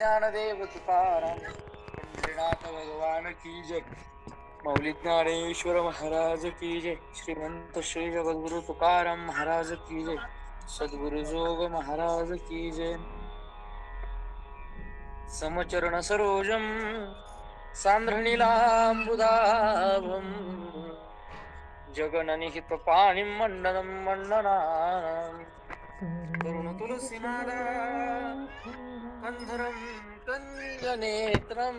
ज्ञानदेव तुकाराम पंढरीनाथ भगवान की जय. मौली ज्ञानेश्वर महाराज की जय. श्रीमंत श्री जगद्गुरु तुकाराम महाराज की जय. सद्गुरु जोग महाराज की जय. समचरण सरोजम सांध्रनीलांबुदाभम जगननिहित पाणी मंडनम मंडनाम करुण तुलसीमाला कंधरम कंजनेत्रम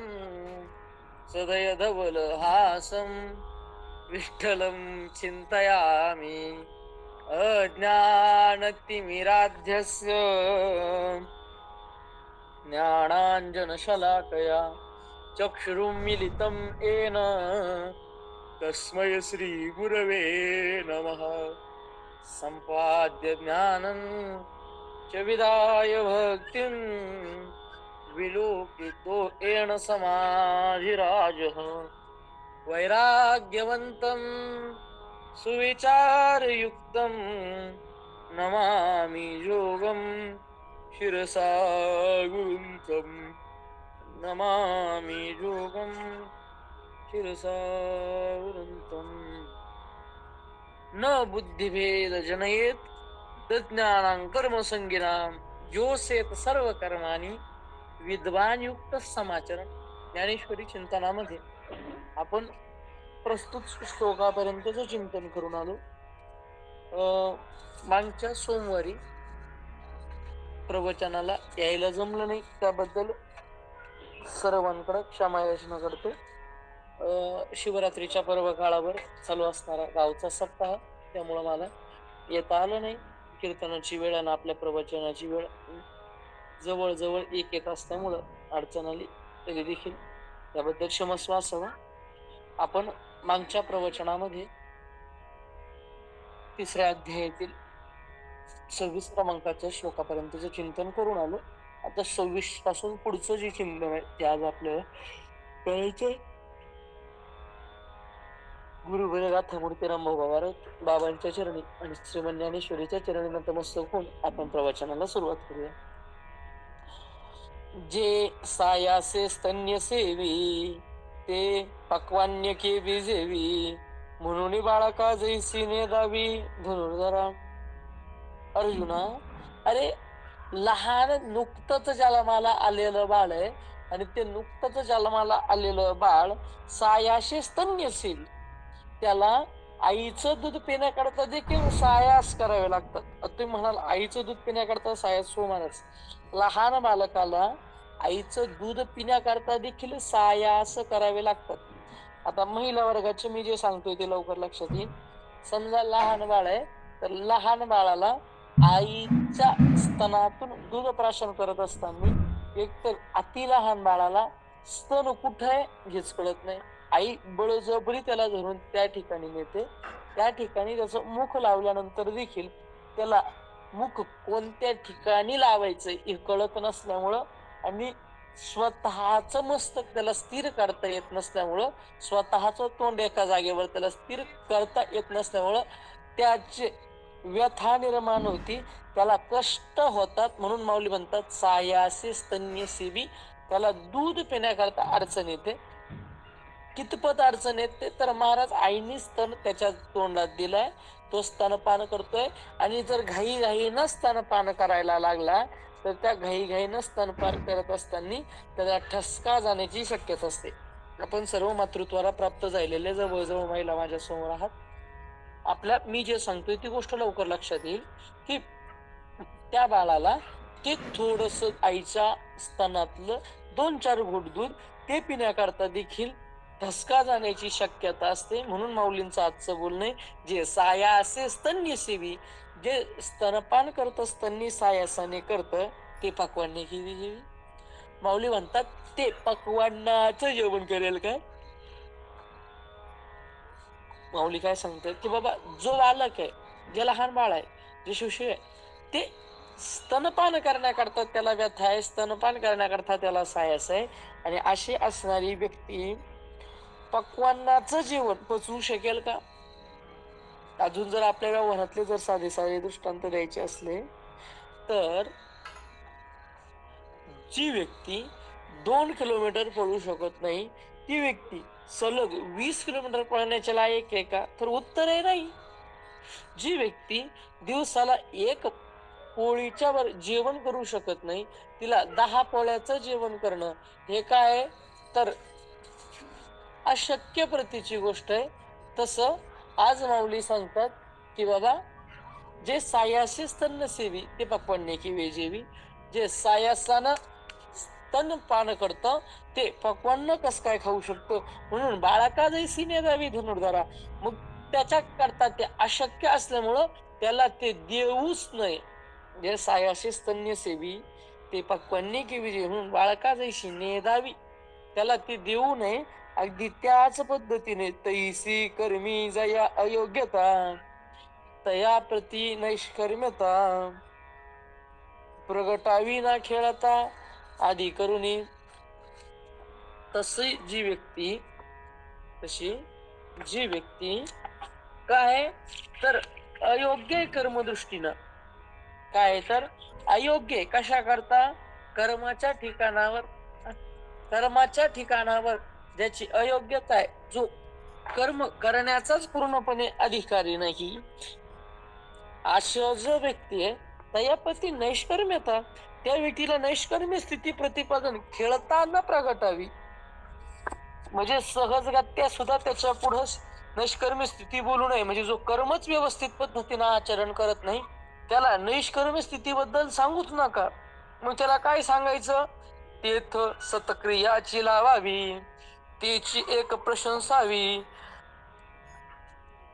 सदय धवल हासम विठ्ठलं चिंतयामि अज्ञानतिमिराध्यस्य ज्ञानाञ्जनशलाकया चक्षुरुन्मीलितं येन तस्मै श्रीगुरवे नमः. सम्पाद्य ज्ञानं च विदाय भक्तिं विलोकितो येन समाधिराजः. वैराग्यवन्तं सुविचारयुक्तं नमामि योगं शिरसा गुरुं नमामि योगं शिरसा गुरुं. न बुद्धिभेद जनयेत तज्ज्ञानां कर्मसंगिनां योसेत सर्व कर्माणि विद्वान युक्त समाचरण. ज्ञानेश्वरी चिंतनामध्ये आपण प्रस्तुत श्लोकापर्यंतच चिंतन करून आलो. मागच्या सोमवारी प्रवचनाला यायला जमलं नाही, त्याबद्दल सर्वांकडे क्षमा याचना करतो. शिवरात्रीच्या पर्व काळावर चालू असणारा गावचा सप्ताह, त्यामुळं मला येता आलं नाही. कीर्तनाची वेळ आणि आपल्या प्रवचनाची वेळ जवळजवळ एक येत असल्यामुळं अडचण आली, तरी देखील त्याबद्दल क्षमस्व असावा. आपण मागच्या प्रवचनामध्ये 3ऱ्या अध्यायातील 26 क्रमांकाच्या श्लोकापर्यंतचं चिंतन करून आलो. आता 26 पासून पुढचं जे चिंतन आहे ते आज आपल्याला करायचंय. गुरुवर गाथा मूर्तीराम भावारत बाबांच्या चरणी आणि श्रीमंत ज्ञानेश्वरीच्या चरणी नतमस्तक होऊन आपण प्रवचनाला सुरुवात करूया. जे सायासे स्तन्य सेवी ते पक्वान्य के बिजेवी म्हणून बाळका जैसी नेदावी धनुर्धरा. अर्जुना, अरे लहान नुकतच जन्माला आलेलं बाळ आहे आणि ते नुकतच जन्माला आलेलं बाळ सायाशे स्तन्य सेवी, त्याला आईचं दूध पिण्याकरता देखील सायास करावे लागतात. तुम्ही म्हणाल आईचं दूध पिण्याकरता सायास हो महाराज. लहान बालकाला आईचं दूध पिण्याकरता देखील सायास करावे लागतात. आता महिला वर्गाचे मी जे सांगतोय ते लवकर लक्षात येईल. समजा लहान बाळ आहे, तर लहान बाळाला आईच्या स्तनातून दूध प्राशन करत असताना एकतर अति लहान बाळाला स्तन कुठे आहे हेच कळत नाही. आई बळजबरी त्याला धरून त्या ठिकाणी नेते. त्या ठिकाणी त्याचं मुख लावल्यानंतर देखील त्याला मुख कोणत्या ठिकाणी लावायचं हे कळत नसल्यामुळं आणि स्वतःच मस्तक त्याला स्थिर करता येत नसल्यामुळं, स्वतःच तोंड एका जागेवर त्याला स्थिर करता येत नसल्यामुळं त्याचे व्यथा निर्माण होती, त्याला कष्ट होतात. म्हणून माऊली म्हणतात सायासे स्तन्य सेवी, त्याला दूध पिण्याकरता अडचण येते. कितपत अडचण येते तर महाराज आईने स्तन त्याच्या तोंडात दिलाय, तो स्तनपान करतोय आणि जर घाईघाईनं स्तनपान करायला लागला तर त्या घाईघाईनं स्तनपान करत असताना त्याला ठसका जाण्याची शक्यता असते. आपण सर्व मातृत्वाला प्राप्त झालेले जवळजवळ महिला माझ्या समोर आहात. आपल्या मी जे सांगतोय ती गोष्ट लवकर लक्षात येईल की त्या बाळाला ते थोडस आईच्या स्तनातलं 2-4 घोट दूध ते पिण्याकरता देखील ठसका जाण्याची शक्यता असते. म्हणून माऊलींचं आजचं बोलणं, जे सायासे स्तन्य सेवी, जे स्तनपान करत स्तन्य सायासाने करत ते पक्वान्य की जेवी. माऊली म्हणतात ते पक्वान्नाचं जेवण करेल काय. माऊली काय सांगतात की बाबा जो बालक आहे, जे लहान बाळ आहे, जे शिशु आहे, ते स्तनपान करण्याकरता त्याला व्यथा आहे, स्तनपान करण्याकरता त्याला सायस आहे. आणि अशी असणारी व्यक्ती पक्वान्नाचं जेवण पचवू शकेल का. अजून जर आपल्या व्यवहारातले जर साधे साधे दृष्टांत द्यायचे असले तर जी व्यक्ती 2 किलोमीटर पळू शकत नाही ती व्यक्ती सलग 20 किलोमीटर पळण्याच्या लायक आहे का? तर उत्तर आहे नाही. जी व्यक्ती दिवसाला 1 पोळीच्या वर जेवण करू शकत नाही तिला 10 पोळ्याचं जेवण करणं हे काय तर अशक्य प्रतीची गोष्ट आहे. तसं आज माऊली सांगतात की बाबा जे सायासी स्तन्यसेवी ते पक्वान्य की वेजेवी, जे सायासानं स्तनपान करतं ते पक्वान्न कस काय खाऊ शकतो? म्हणून बाळका जैसी नेदावी धनुर्धरा. मग त्याच्या करता ते अशक्य असल्यामुळं त्याला ते देऊच नये. जे सायासी स्तन्यसेवी ते पक्वान्य की विजय म्हणून बाळका जैसी नेदावी त्याला ती देऊ नये. अगदी त्याच पद्धतीने तैसी कर्मी जया अयोग्यता तया प्रती नैष्कर्म्यता प्रगटावी ना खेळता आदी करुणी. तशी जी व्यक्ती काय तर अयोग्य कर्मदृष्टीनं काय तर अयोग्य कशा करता कर्माच्या ठिकाणावर ज्याची अयोग्यता आहे, जो कर्म करण्याचाच पूर्णपणे अधिकारी नाही, अशा जो व्यक्ती आहे तयापती नैष्कर्म्यता त्या व्यक्तीला नैष्कर्म्य स्थिती प्रतिपादन खेळताना प्रगटावी. म्हणजे सहजगत्या सुद्धा त्याच्या पुढं नैष्कर्म्य स्थिती बोलू नये. म्हणजे जो कर्मच व्यवस्थित पद्धतीनं आचरण करत नाही त्याला नैष्कर्म्य स्थितीबद्दल सांगूच नका. मग त्याला काय सांगायचं? तेथ सतक्रियाची लावावी, त्याची एक प्रशंसावी,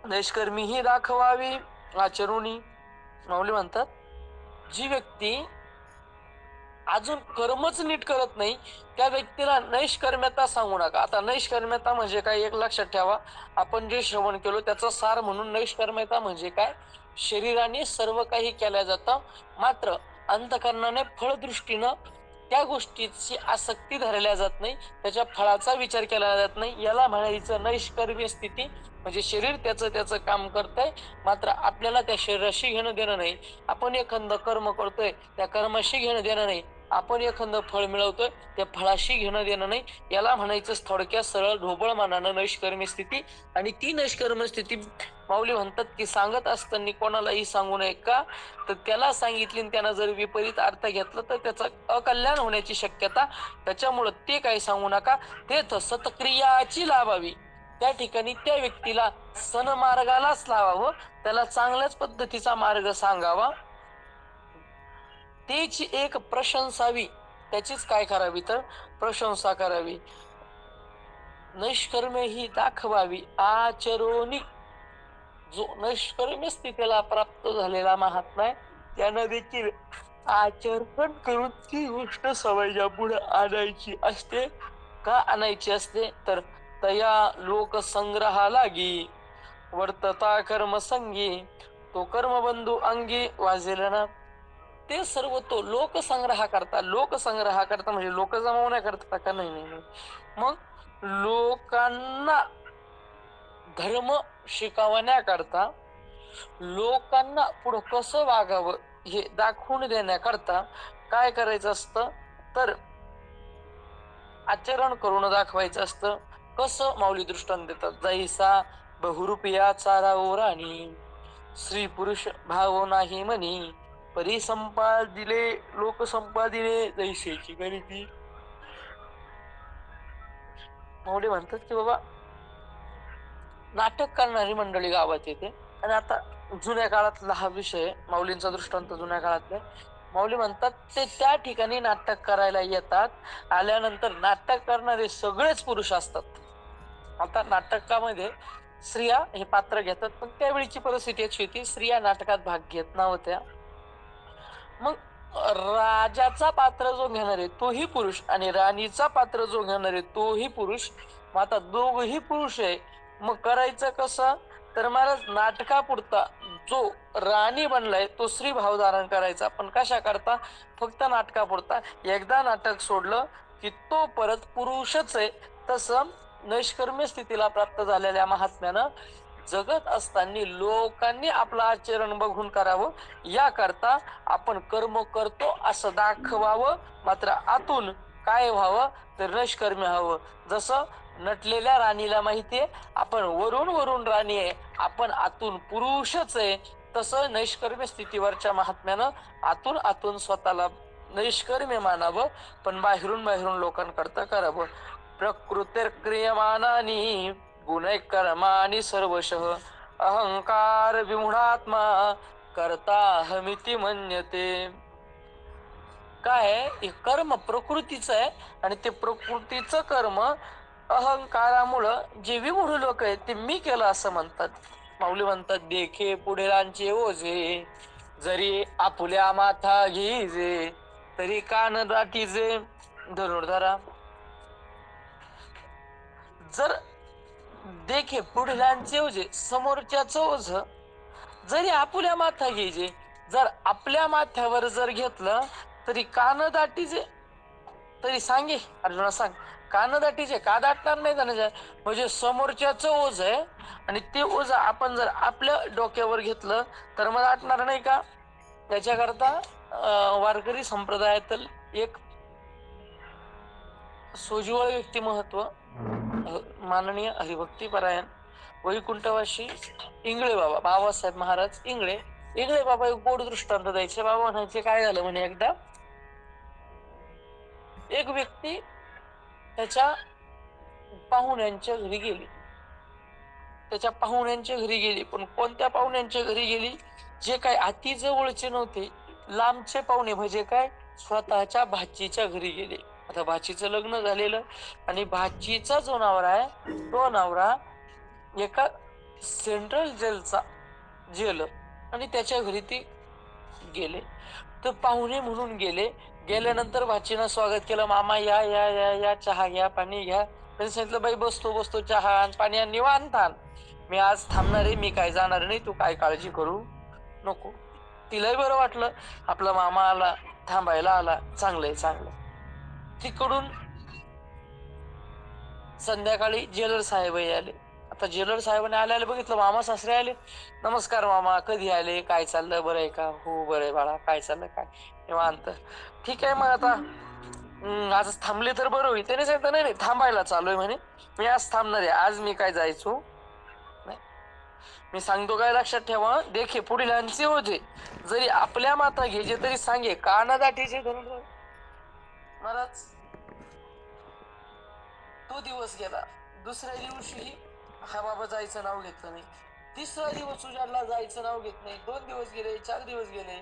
नैष्कर्मी ही दाखवावी आचरुणी. माऊली म्हणतात जी व्यक्ती अजून कर्मच नीट करत नाही त्या व्यक्तीला नैष्कर्म्यता सांगू नका. आता नैष्कर्म्यता म्हणजे काय एक लक्षात ठेवा. आपण जे श्रवण केलो त्याचा सार म्हणून नैष्कर्म्यता म्हणजे काय? शरीराने सर्व काही केल्या जातं मात्र अंतकरणाने फळदृष्टीनं त्या गोष्टीची आसक्ती धरल्या जात नाही, त्याच्या फळाचा विचार केला जात नाही. याला म्हणायचं नैष्कर्म्य स्थिती. म्हणजे शरीर त्याचं काम करतंय मात्र आपल्याला त्या शरीराशी घेणं देणं नाही. आपण एखादं कर्म करतोय त्या कर्माशी घेणं देणं नाही. आपण एखादं फळ मिळवतोय त्या फळाशी घेणं देणं नाही. याला म्हणायचं थोडक्यात सरळ ढोबळ मानानं नैष्कर्म्य स्थिती. आणि ती नैष्कर्म्य स्थिती माऊली म्हणतात की सांगत असताना कोणालाही सांगू नये का? तर त्याला सांगितली आणि त्यानं जर विपरीत अर्थ घेतला तर त्याचं अकल्याण होण्याची शक्यता. त्याच्यामुळं ते काही सांगू नका. तेथ सतक्रियाची लावावी त्या ठिकाणी त्या व्यक्तीला सन्मार्गालाच लावावं, त्याला चांगल्याच पद्धतीचा मार्ग सांगावा, त्याची एक प्रशंसावी, त्याचीच काय करावी तर प्रशंसा करावी. नैष्कर्म्य ही दाखवावी आचरोनी. जो नैष्कर्म्य स्थितीला प्राप्त झालेला महात्मा आहे त्यानं देखील आचरण करून ती गोष्ट समाजा पुढे आणायची असते. का आणायची असते तर तया लोकसंग्रहा लागी वर्तता कर्मसंगी तो कर्मबंधू अंगी वाजेल ना. ते सर्व तो लोकसंग्रह करता म्हणजे लोक जमवण्याकरता का? नाही. मग लोकांना धर्म शिकवण्याकरता, लोकांना पुढं कसं वागावं हे दाखवून देण्याकरता काय करायचं असतं तर आचरण करून दाखवायचं असतं. कसं? माऊली दृष्टांत देतात. जैसा बहुरूपिया चारा ओराणी स्त्री पुरुष भाव नाही म्हणी परी संपादिले लोक संपादिले जैसेची गणिती. माऊली म्हणतात की बाबा नाटक करणारी मंडळी गावात येते. आणि आता जुन्या काळातला हा विषय, माऊलींचा दृष्टांत जुन्या काळातला. माऊली म्हणतात ते त्या ठिकाणी नाटक करायला येतात. आल्यानंतर नाटक करणारे सगळेच पुरुष असतात. आता नाटकामध्ये स्त्रिया हे पात्र घेतात पण त्यावेळीची परिस्थिती अशी होती स्त्रिया नाटकात भाग घेत नव्हत्या. मग राजाचा पात्र जो घेणार आहे तोही पुरुष आणि राणीचा पात्र जो घेणार आहे तोही पुरुष. मग आता दोघही पुरुष आहे. मग करायचं कसं तर महाराज नाटकापुरता जो राणी बनलाय तो स्त्री भाव धारण करायचा. पण कशा करता? फक्त नाटकापुरता. एकदा नाटक सोडलं की तो परत पुरुषच आहे. तसं नैष्कर्म्य स्थितीला प्राप्त झालेल्या महात्म्यानं जगत असताना लोकांनी आपलं आचरण बघून करावं, याकरता आपण कर्म करतो असं दाखवावं, मात्र आतून काय व्हावं तर निष्कर्मी व्हावं. जसं नटलेल्या राणीला माहितीये आपण वरून वरून राणी आहे, आपण आतून पुरुषच आहे, तसं नैष्कर्म्य स्थितीवरच्या महात्म्यानं आतून आतून स्वतःला नैष्कर्म्य मानावं, पण बाहेरून बाहेरून लोकांकरता करावं. प्रकृतिर्क्रियमाणानि गुणैः कर्माणि सर्वशः अहंकार विमूढात्मा कर्ताहमिति मन्यते. काय हे कर्म प्रकृतीचं आहे, आणि ते प्रकृतीचं कर्म अहंकारामुळं जे विमूढ लोक आहेत ते मी केलं असं म्हणतात. माऊली म्हणतात, देखे पुढेलांचे ओझे जरी आपुल्या माथा घेईजे, तरी कान दाटीजे धनुर्धरा. जर देखे पुढेलांचे ओझे, समोरच्याचं ओझ जरी आपुल्या माथा घ्यायचे, जर आपल्या माथ्यावर जर घेतलं तरी कान दाटीचे, तरी सांगे अर्जुना सांग कान दाटीचे का दाटणार नाही जाण्याच्या. म्हणजे समोरच्याचं ओझ आहे आणि ते ओझ आपण जर आपल्या डोक्यावर घेतलं तर मग दाटणार नाही का. त्याच्याकरता वारकरी संप्रदायातील एक सोज्वळ व्यक्तिमत्व माननीय हरिभक्तीपरायण वैकुंठवासी इंगळे बाबा, बाबासाहेब महाराज इंगळे. इंगळे बाबा एक गोड दृष्टांत द्यायचे. बाबा म्हणायचे, काय झालं म्हणे, एकदा एक व्यक्ती त्याच्या पाहुण्यांच्या घरी गेली. त्याच्या पाहुण्यांच्या घरी गेली, पण कोणत्या पाहुण्यांच्या घरी गेली, जे काय अति जवळचे नव्हते, लांबचे पाहुणे. म्हणजे काय, स्वतःच्या भाचीच्या घरी गेले. आता भाचीचं लग्न झालेलं आणि भाचीचा जो नवरा आहे तो नवरा एका सेंट्रल जेलचा जेल, आणि त्याच्या घरी ती गेले. तर पाहुणे म्हणून गेले. गेल्यानंतर भाचीनं स्वागत केलं, मामा या या या या, चहा घ्या, पाणी घ्या. त्यांनी सांगितलं, बाई बसतो बसतो, चहा आण, पाणी आण, निवांत आण, मी आज थांबणार आहे, मी काय जाणार नाही, तू काय काळजी करू नको. तिलाही बरं वाटलं, आपला मामा आला, थांबायला आला, चांगलंय चांगलं. तिकडून संध्याकाळी जेलर साहेबही आले. आता जेलर साहेबांनी आल्याला बघितलं, मामा सासरे आले. नमस्कार मामा, कधी आले, काय चाललं, बरं आहे का. हो बरं आहे बाळा, काय चाललं, काय निवांत. ठीक आहे, मग आता आज थांबले तर बरं होईल. त्याने सांगितलं, नाही नाही, थांबायला चालू आहे म्हणे, मी आज थांबणार आहे, आज मी काय जायचो नाही. मी सांगतो काय लक्षात ठेवा, देखे पुढील होते जरी आपल्या माथा घ्यायचे, तरी सांगे काना दाटीचे धरून. महाराज तो दिवस गेला. दुसऱ्या दिवशी हा बाबा जायचं नाव घेतलं नाही. तिसरा दिवस उजाडला, जायचं नाव घेत नाही. 2 दिवस गेले, 4 दिवस गेले,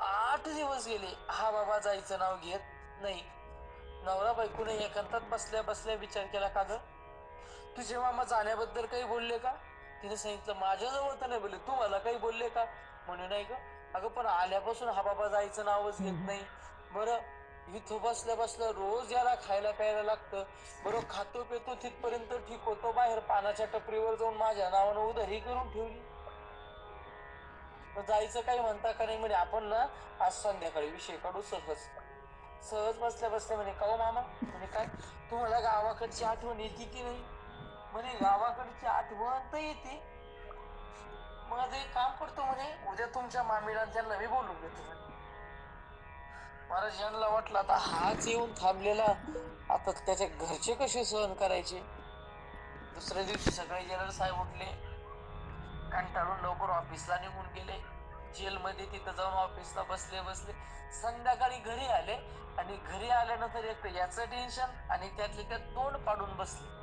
8 दिवस गेले, हा बाबा जायचं नाव घेत नाही. नवरा बायकोने एकांतात बसल्या बसल्या विचार केला, का ग तुझे मामा जाण्याबद्दल काही बोलले का. तिने सांगितलं, माझ्याजवळ तर नाही बोलले, तू मला काही बोलले का. म्हणे नाही ग. अगं पण आल्यापासून हा बाबा जायचं नावच घेत नाही. बरं इथं बसल्या बसल्या रोज याला खायला प्यायला लागतं. बरं खातो पितो तिथपर्यंत ठीक होतो, बाहेर पानाच्या टपरीवर जाऊन माझ्या नावानं उधारी करून ठेवली. जायचं काही म्हणता का नाही. म्हणे आपण ना आज संध्याकाळी विषय काढू सहज. सहज बसल्या बसल्या म्हणे, का हो मामा. म्हणे काय, तुम्हाला गावाकडची आठवण येते की नाही. म्हणे गावाकडची आठवण तर येते, मग एक काम करतो म्हणे, उद्या तुमच्या मामीला त्यांना मी बोलून घेतो म्हणे. महाराज यांना वाटलं, आता हाच येऊन थांबलेला, आता त्याच्या घरचे कसे सहन करायचे. दुसऱ्या दिवशी सकाळी जेलर साहेब उठले, कंटाळून लवकर ऑफिसला निघून गेले. जेलमध्ये तिथं जाऊन ऑफिसला बसले बसले, संध्याकाळी घरी आले. आणि घरी आल्यानंतर एक याचं टेन्शन आणि त्यातले त्यात तोंड पाडून बसले.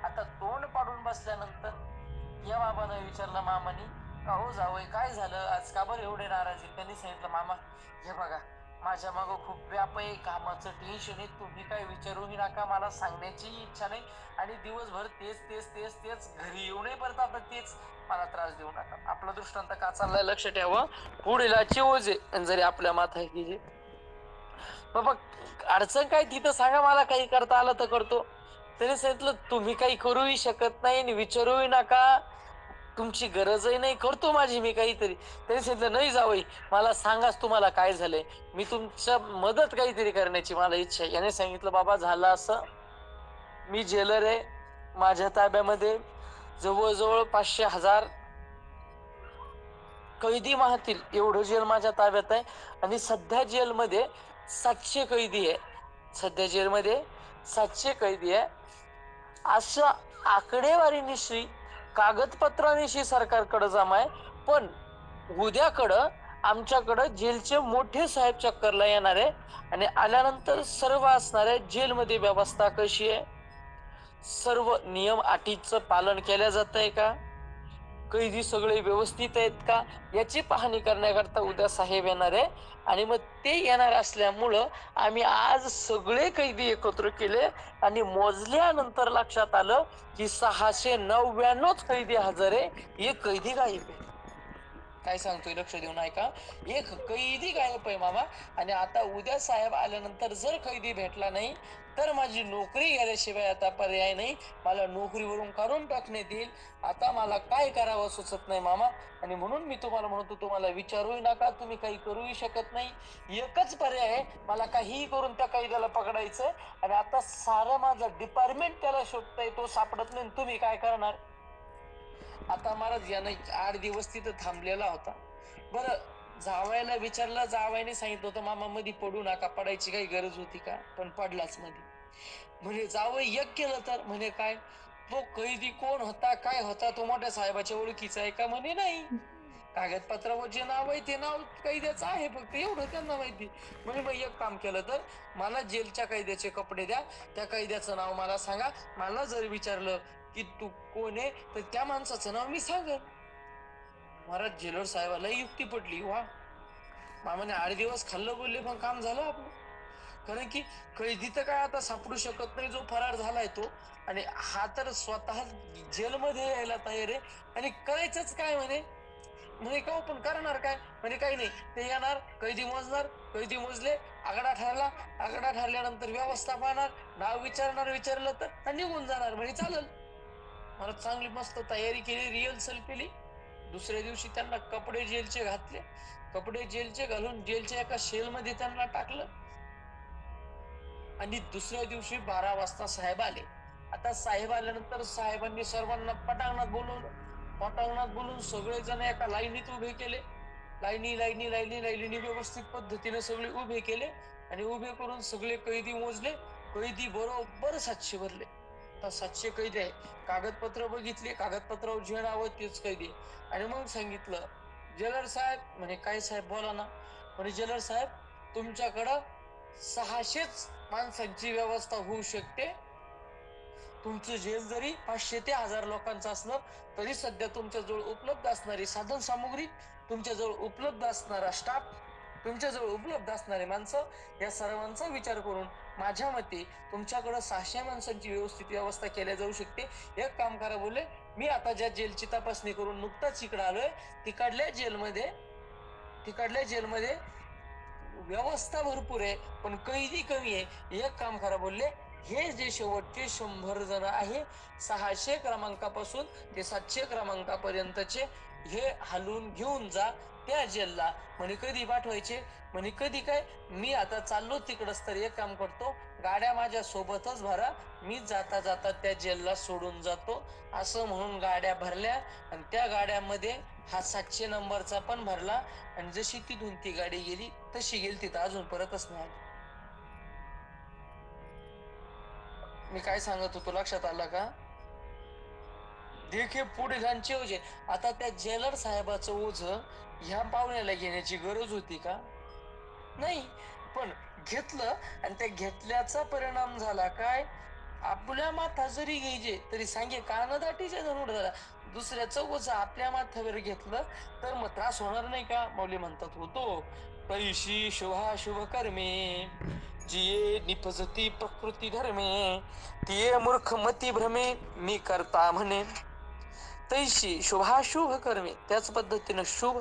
आता तोंड पाडून बसल्यानंतर या बाबानं विचारलं मामानी, का हो जावई काय झालं आज, का बरं एवढे नाराजी. त्यांनी सांगितलं, मामा हे बघा माझ्या मागं खूप व्याप आहे, कामाचं टेन्शन आहे, तुम्ही काय विचारूही नका, मला सांगण्याची इच्छा नाही, आणि दिवसभर तेच तेच तेच तेच, घरी येऊनही परत आता तेच, मला त्रास देऊ नका. आपला दृष्टांत का चाललाय लक्ष ठेवा, पुढीलाची ओझे जरी आपल्या माथा घ्यायचे. बाबा अडचण काय तिथं सांगा, मला काही करता आलं तर करतो. त्याने सांगितलं, तुम्ही काही करूही शकत नाही आणि विचारूही नका, तुमची गरजही नाही, करतो माझी मी काहीतरी. त्याने सांगितलं, नाही जावई, मला सांगाच तुम्हाला काय झालंय, मी तुमच्या मदत काहीतरी करण्याची मला इच्छा आहे. याने सांगितलं, बाबा झालं असं, मी जेलर आहे, माझ्या ताब्यामध्ये जवळजवळ 500,000 कैदी माहतील एवढं जेल माझ्या ताब्यात आहे. आणि सध्या जेलमध्ये 700 कैदी आहे. सध्या जेलमध्ये 700 कैदी आहे. अशा आकडेवारीनिशी कागदपत्रानिशी सरकारकडे जमा आहे. पण उद्याकडं आमच्याकडं जेलचे मोठे साहेब चक्करला येणार आहे. आणि आल्यानंतर सर्व असणार आहे जेलमध्ये व्यवस्था कशी आहे, सर्व नियम अटीचं पालन केल्या जात आहे का, कैदी सगळे व्यवस्थित आहेत का, याची पाहणी करण्याकरता उद्या साहेब येणार आहे. आणि मग ते येणार असल्यामुळं आम्ही आज सगळे कैदी एकत्र केले आणि मोजल्यानंतर लक्षात आलं की 699 कैदी हजर आहे, एक कैदी गायब आहे. काय सांगतोय लक्ष देऊन ऐका, एक कैदी गायब आहे मामा. आणि आता उद्या साहेब आल्यानंतर जर कैदी भेटला नाही तर माझी नोकरी गेल्याशिवाय आता पर्याय नाही, मला नोकरीवरून काढून टाकण्यात येईल. आता मला काय करावं सुचत नाही मामा. आणि म्हणून मी तुम्हाला म्हणतो, तुम्हाला विचारूही नका, तुम्ही काही करूही शकत नाही. एकच पर्याय आहे, मला काहीही करून त्या कैद्याला पकडायचं. आणि आता सारं माझं डिपार्टमेंट त्याला शोधतंय, तो सापडत नाही. तुम्ही काय करणार? आता महाराज यानं 8 दिवस तिथं थांबलेला होता. बरं, जावायला विचारलं, जावायने सांगितलं होतं मामा मध्ये पडू नका, पडायची काही गरज होती का? पण पडलाच मध्ये. म्हणे जावई एक केलं तर, म्हणे काय, तो कैदी कोण होता, काय होता, तो मोठ्या साहेबाच्या ओळखीचा आहे का? म्हणे नाही. कागदपत्रावर जे नाव आहे ते नाव कैद्याचं आहे, फक्त एवढं त्यांना माहिती. म्हणजे मग एक काम केलं तर, मला जेलच्या कैद्याचे कपडे द्या, त्या कैद्याचं नाव मला सांगा. मला जर विचारलं की तू कोण आहे, तर त्या माणसाचं नाव मी सांगेन. महाराज जेलर साहेबाला युक्ती पडली. वा, मामाने 8 दिवस खाल्लं बोलले, पण काम झालं आपलं. कारण की कैदी तर काय आता सापडू शकत नाही, जो फरार झालाय तो. आणि हा तर स्वतः जेलमध्ये यायला तयार आहे. आणि करायचंच काय म्हणे, म्हणे का पण करणार काय? म्हणे काही नाही, ते येणार, कैदी मोजणार, कैदी मोजले, आकडा ठरला, आकडा ठरल्यानंतर व्यवस्था पाहणार, नाव विचारणार, विचारलं तर निघून जाणार. म्हणे चालेल. मला चांगली मस्त तयारी केली, रिहर्सल केली. दुसऱ्या दिवशी त्यांना कपडे जेलचे घातले, कपडे जेलचे घालून जेलच्या एका शेल मध्ये त्यांना टाकलं. आणि दुसऱ्या दिवशी 12 वाजता साहेब आले. आता साहेब आल्यानंतर साहेबांनी सर्वांना पटांगणात बोलवलं. पटांगणात बोलून सगळेजण एका लाईनीत उभे केले. लाईनी व्यवस्थित पद्धतीने सगळे उभे केले. आणि उभे करून सगळे कैदी मोजले. कैदी बरोबर 700 भरले. आता 700 कैदी आहे. कागदपत्र बघितले, कागदपत्रावर जे नाव तेच कैदी. आणि मग सांगितलं, जेलर साहेब, म्हणे काय साहेब बोला ना. म्हणे जेलर साहेब, तुमच्याकडं 600च माणसांची व्यवस्था होऊ शकते. तुमचं जेल जरी 500 ते 1000 लोकांचं असलं तरी सध्या तुमच्याजवळ उपलब्ध असणारी साधन सामुग्री, तुमच्याजवळ उपलब्ध असणारा स्टाफ, तुमच्याजवळ उपलब्ध असणारे माणसं, या सर्वांचा विचार करून माझ्या मते तुमच्याकडे 600 माणसांची व्यवस्थित व्यवस्था केल्या जाऊ शकते. एक काम करा बोले, मी आता ज्या जेलची तपासणी करून नुकताच इकडे आलोय, तिकडल्या जेलमध्ये व्यवस्था भरपूर आहे, पण कैदी कमी आहे. एक काम करा बोलले, हे जे शेवटचे 100 जण आहे, 600 क्रमांकापासून ते 700 क्रमांकापर्यंतचे, हे हलवून घेऊन जा त्या जेलला. म्हणे कधी पाठवायचे? म्हणे कधी काय, मी आता चाललो तिकडच, तर एक काम करतो, गाड्या माझ्या सोबतच भरा, मी जाता जाता त्या जेलला सोडून जातो. असं म्हणून गाड्या भरल्या. आणि त्या गाड्यामध्ये हा 700 नंबरचा पण भरला. आणि जशी तिथून ती गाडी गेली तशी गेली, तिथं अजून परतच नाही आली. मी काय सांगत होतो लक्षात आलं का? देखे पुढे घांचे ओझे. आता त्या जेलर साहेबाचं ओझ ह्या पाहुण्याला घेण्याची गरज होती का? नाही. पण घेतलं, आणि त्या घेतल्याचा परिणाम झाला काय? आपल्या माथा जरी घ्यायचे तरी सांगे कानदाटीचे धनुड झाला. दुसऱ्याचं ओझ आपल्या माथ्यावर घेतलं तर मग त्रास होणार नाही का? मौली म्हणतात, होतो. पैशी शुभाशुभ कर्मे, जिये निपजती प्रकृती धर्मे, तिये मूर्खमती भ्रमे, मी करता म्हणे. तैशी शुभाशुभ कर्मे, त्याच पद्धतीनं शुभ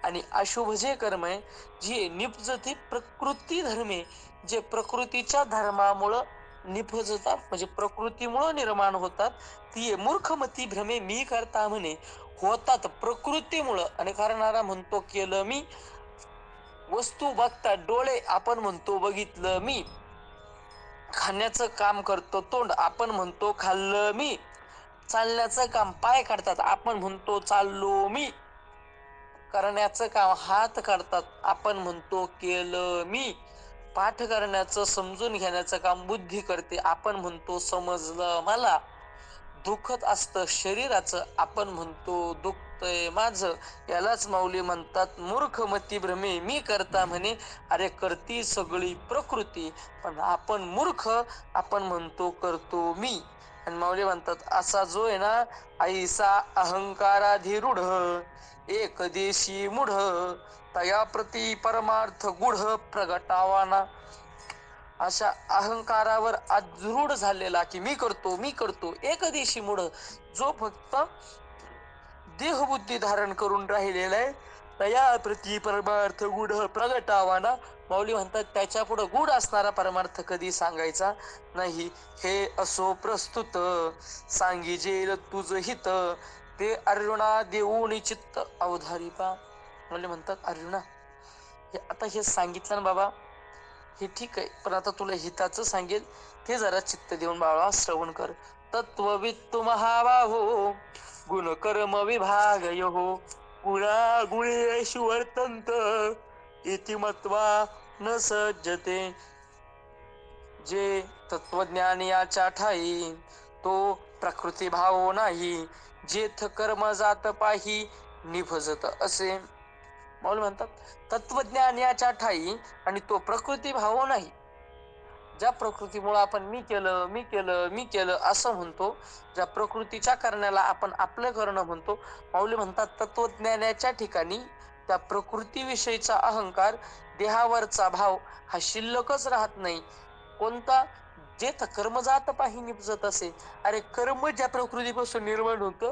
आणि अशुभ जे कर्म आहे, जे निपजती प्रकृती धर्मे, जे प्रकृतीच्या धर्मामुळं निपजतात, म्हणजे प्रकृतीमुळं निर्माण होतात, ती मूर्खमती भ्रमे मी करता म्हणे. होतात प्रकृतीमुळं. आणि करणारा म्हणतो केलं मी. वस्तू बघतात डोळे, आपण म्हणतो बघितलं मी. खाण्याचं काम करतो तोंड, आपण म्हणतो खाल्लं मी. चालण्याचं काम पाय काढतात, आपण म्हणतो चाललो मी. करण्याचं काम हात काढतात, आपण म्हणतो केलं मी. पाठ करण्याचं समजून घेण्याचं काम बुद्धी करते, आपण म्हणतो समजलं मला. दुखत असतं शरीराचं, आपण म्हणतो दुखतय माझं. यालाच माऊली म्हणतात मूर्खमती भ्रमे मी करता म्हणे. अरे करती सगळी प्रकृती, पण आपण मूर्ख, आपण म्हणतो करतो मी. आणि माऊली म्हणतात असा जो आहे ना ऐसा अहंकाराधिरूढ एक देशी मूढ तया प्रती परमार्थ गुढ प्रगटावाना. अशा अहंकारावर आदृढ झालेला की मी करतो मी करतो एकदेशी मूढ, जो फक्त देहबुद्धी धारण करून राहिलेला आहे, तया प्रती परमार्थ गुढ प्रगटावाना. माऊली म्हणतात त्याच्या पुढे गुढ असणारा परमार्थ कधी सांगायचा नाही. हे असो प्रस्तुत सांगिजेल तुझ हित, ते अर्जुना देऊनी चित्त अवधारी पा. म्हणजे म्हणतात अर्जुना हे आता हे सांगितलं ना बाबा, हे ठीक आहे, पण आता तुला हिताचं सांगेल ते जरा चित्त देऊन बाळा श्रवण कर. तत्ववित्तु महाबाहो गुण कर्म विभाग यो, गुणा गुणेषु वर्तन्त इति मत्वा न सज्जते. जे तत्वज्ञान याच्या ठाई तो प्रकृती भाव नाही, जेथ कर्म जात पाही निभजत असे. माऊली म्हणतात तत्वज्ञान याच्या ठाई आणि तो प्रकृती भाव नाही. ज्या प्रकृतीमुळे आपण मी केलं मी केलं मी केलं असं म्हणतो, ज्या प्रकृतीच्या करण्याला आपण आपलं करणं म्हणतो, माऊली म्हणतात तत्वज्ञानाच्या ठिकाणी त्या प्रकृतीविषयीचा अहंकार, देहावरचा भाव हा शिल्लकच राहत नाही. कोणता? जे कर्म जात पाही निपजत असे. अरे कर्म ज्या प्रकृतीपासून निर्माण होतं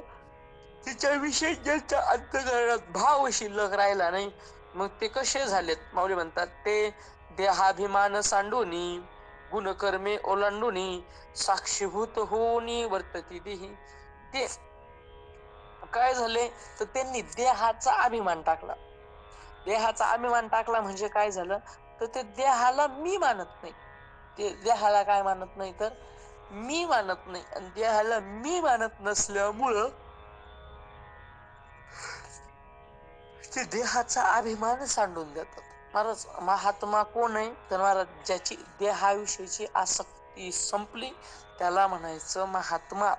तिच्याविषयी ज्यांच्या अंतःकरणात भाव शिल्लक राहिला नाही, मग ते कसे झालेत? माऊली म्हणतात ते देहाभिमान सांडूनी गुणकर्मे ओलांडूनी साक्षीभूत होऊनी वर्तती देही. ते काय झाले तर त्यांनी देहाचा अभिमान टाकला. देहाचा अभिमान टाकला म्हणजे काय झालं तर ते देहाला मी मानत नाही. ते देहाला काय मानत नाही तर मी मानत नाही, आणि देहाला मी मानत नसल्यामुळं ते देहाचा अभिमान सांडून देतात. महाराज महात्मा कोण आहे तर महाराज ज्याची देहाविषयीची आसक्ती संपली त्याला म्हणायचं महात्मा.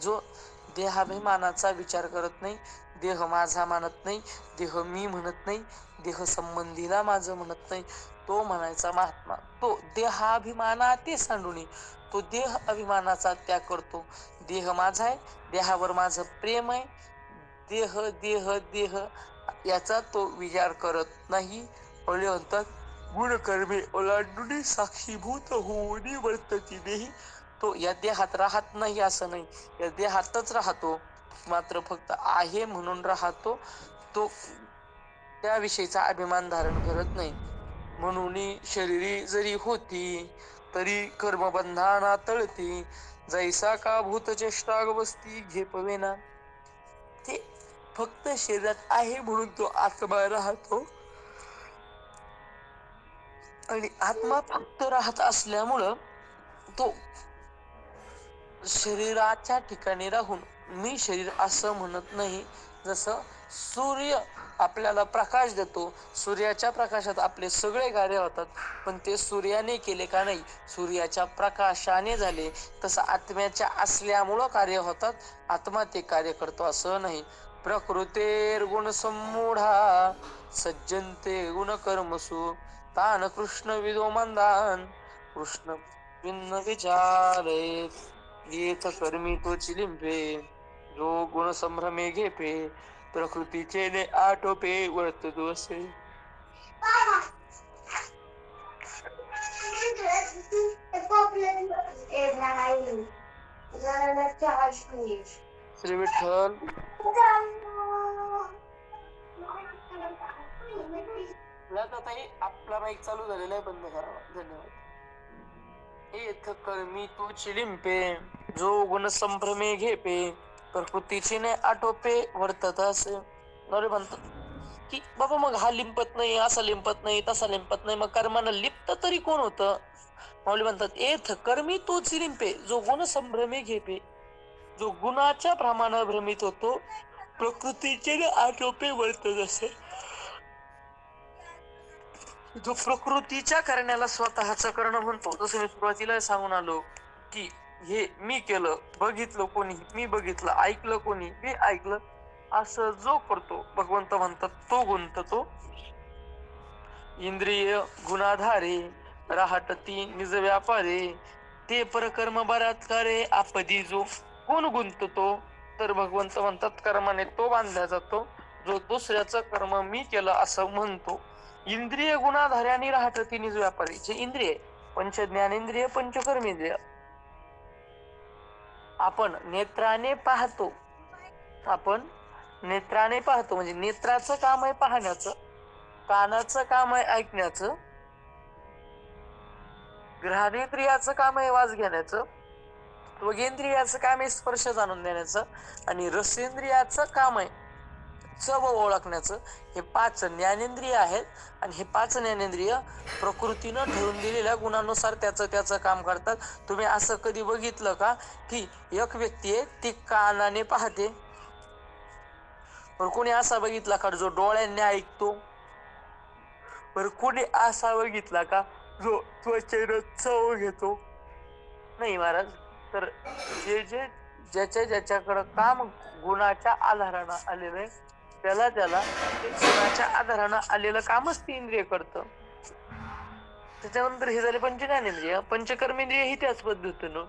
जो देहाभिमानाचा विचार करत नाही, देह माझा मानत नाही, देह मी म्हणत नाही, देह संबंधीला माझं म्हणत नाही, तो म्हणायचा महात्मा. तो देहाभिमाना ते सांडून तो देह अभिमानाचा त्याग करतो. देह माझा आहे, देहावर माझं प्रेम आहे, देह देह देह याचा तो विचार करत नाही. बोले म्हणतात गुणकर्मे ओलांडून साक्षीभूत होऊन वर्तती देही. तो या देहात राहत नाही असं नाही, या देहातच राहतो, मात्र फक्त आहे म्हणून राहतो. तो त्याविषयीचा अभिमान धारण करत नाही. म्हणून शरीरी जरी होती तरी कर्मबंधाना तळती, जैसा का भूत चेष्टा वस्ती घेपवेना. ते फक्त शरीरात आहे म्हणून तो आत्मा राहतो, आणि आत्मा फक्त राहत असल्यामुळं तो शरीराच्या ठिकाणी राहून मी शरीर असं म्हणत नाही. जसं सूर्य आपल्याला प्रकाश देतो, सूर्याच्या प्रकाशात आपले सगळे कार्य होतात, पण ते सूर्याने केले का नाही, सूर्याच्या प्रकाशाने झाले. तसं आत्म्याच्या असल्यामुळं कार्य होतात, आत्मा ते कार्य करतो असं नाही. प्रकृतेर गुण सम्मूढा सज्जनते गुण कर्मसु, तान कृष्ण विदो मंदान कृष्ण विन्न विचारे. येथ कर्मी तो चिलिंबे जो गुण संभ्रमे घेपे, प्रकृतीचे ने आटोपे वर्ततो असे. श्री विठ्ठल. आपला माईक चालू झालेला आहे, बंद करावा. धन्यवाद. येथ कर्मी तो चिलिंपे जो गुण संभ्रमे घेपे, प्रकृतीची ने आटोपे वर्तत असे. नवरे म्हणतात की बाबा मग हा लिंपत नाही, असा लिंपत नाही, तसा लिंपत नाही, मग कर्मानं लिप्त तरी कोण होतं? माऊली म्हणतात येथ कर्मी तो चिलिंपे जो गुण संभ्रमे घेपे. जो गुणाच्या प्रमाणात भ्रमित होतो, प्रकृतीचे आटोपे वर्तत असे. जो प्रकृतीच्या करण्याला स्वतःच करणं म्हणतो, जसं मी सुरुवातीला सांगून आलो की हे मी केलं, बघितलं कोणी, मी बघितलं, ऐकलं कोणी, मी ऐकलं, असं जो करतो भगवंत म्हणतात तो गुंततो. इंद्रिय गुणाधारे राहटती निज व्यापारे, ते परकर्म बलात्कारे आपदी जो कोण गुंततो. तर भगवंत म्हणतात कर्माने तो बांधला जातो जो दुसऱ्याचं कर्म मी केलं असं म्हणतो. इंद्रिय गुणाधार्याने राहटती निज व्यापारी, जे इंद्रिय पंच ज्ञानेंद्रिय पंच कर्मेंद्रिय आपण नेत्राने पाहतो, आपण नेत्राने पाहतो म्हणजे नेत्राचं काम आहे पाहण्याचं, कानाचं काम आहे ऐकण्याचं, घ्राणेंद्रियाचं काम आहे वास घेण्याचं, त्वगेंद्रियाचं काम आहे स्पर्श जाणून देण्याचं, आणि रसेंद्रियाचं काम आहे चव ओळखण्याचं. हे 5 ज्ञानेंद्रिय आहेत आणि हे 5 ज्ञानेंद्रिय प्रकृतीनं ठरवून दिलेल्या गुणानुसार त्याचं काम करतात. तुम्ही असं कधी बघितलं का की एक व्यक्ती आहे ती कानाने पाहते, कोणी असा बघितला का जो डोळ्यांनी ऐकतो, बरं कोणी असा बघितला का जो त्वचेनं चव घेतो? नाही महाराज. तर जे जे ज्याच्याकडं काम गुणाच्या आधारानं आलेलं आहे त्याला गुणाच्या आधारानं आलेलं कामच ती इंद्रिय करतं. त्याच्यानंतर हे झाले पंचज्ञानेंद्रिय. पंचकर्मेंद्रिय ही त्याच पद्धतीनं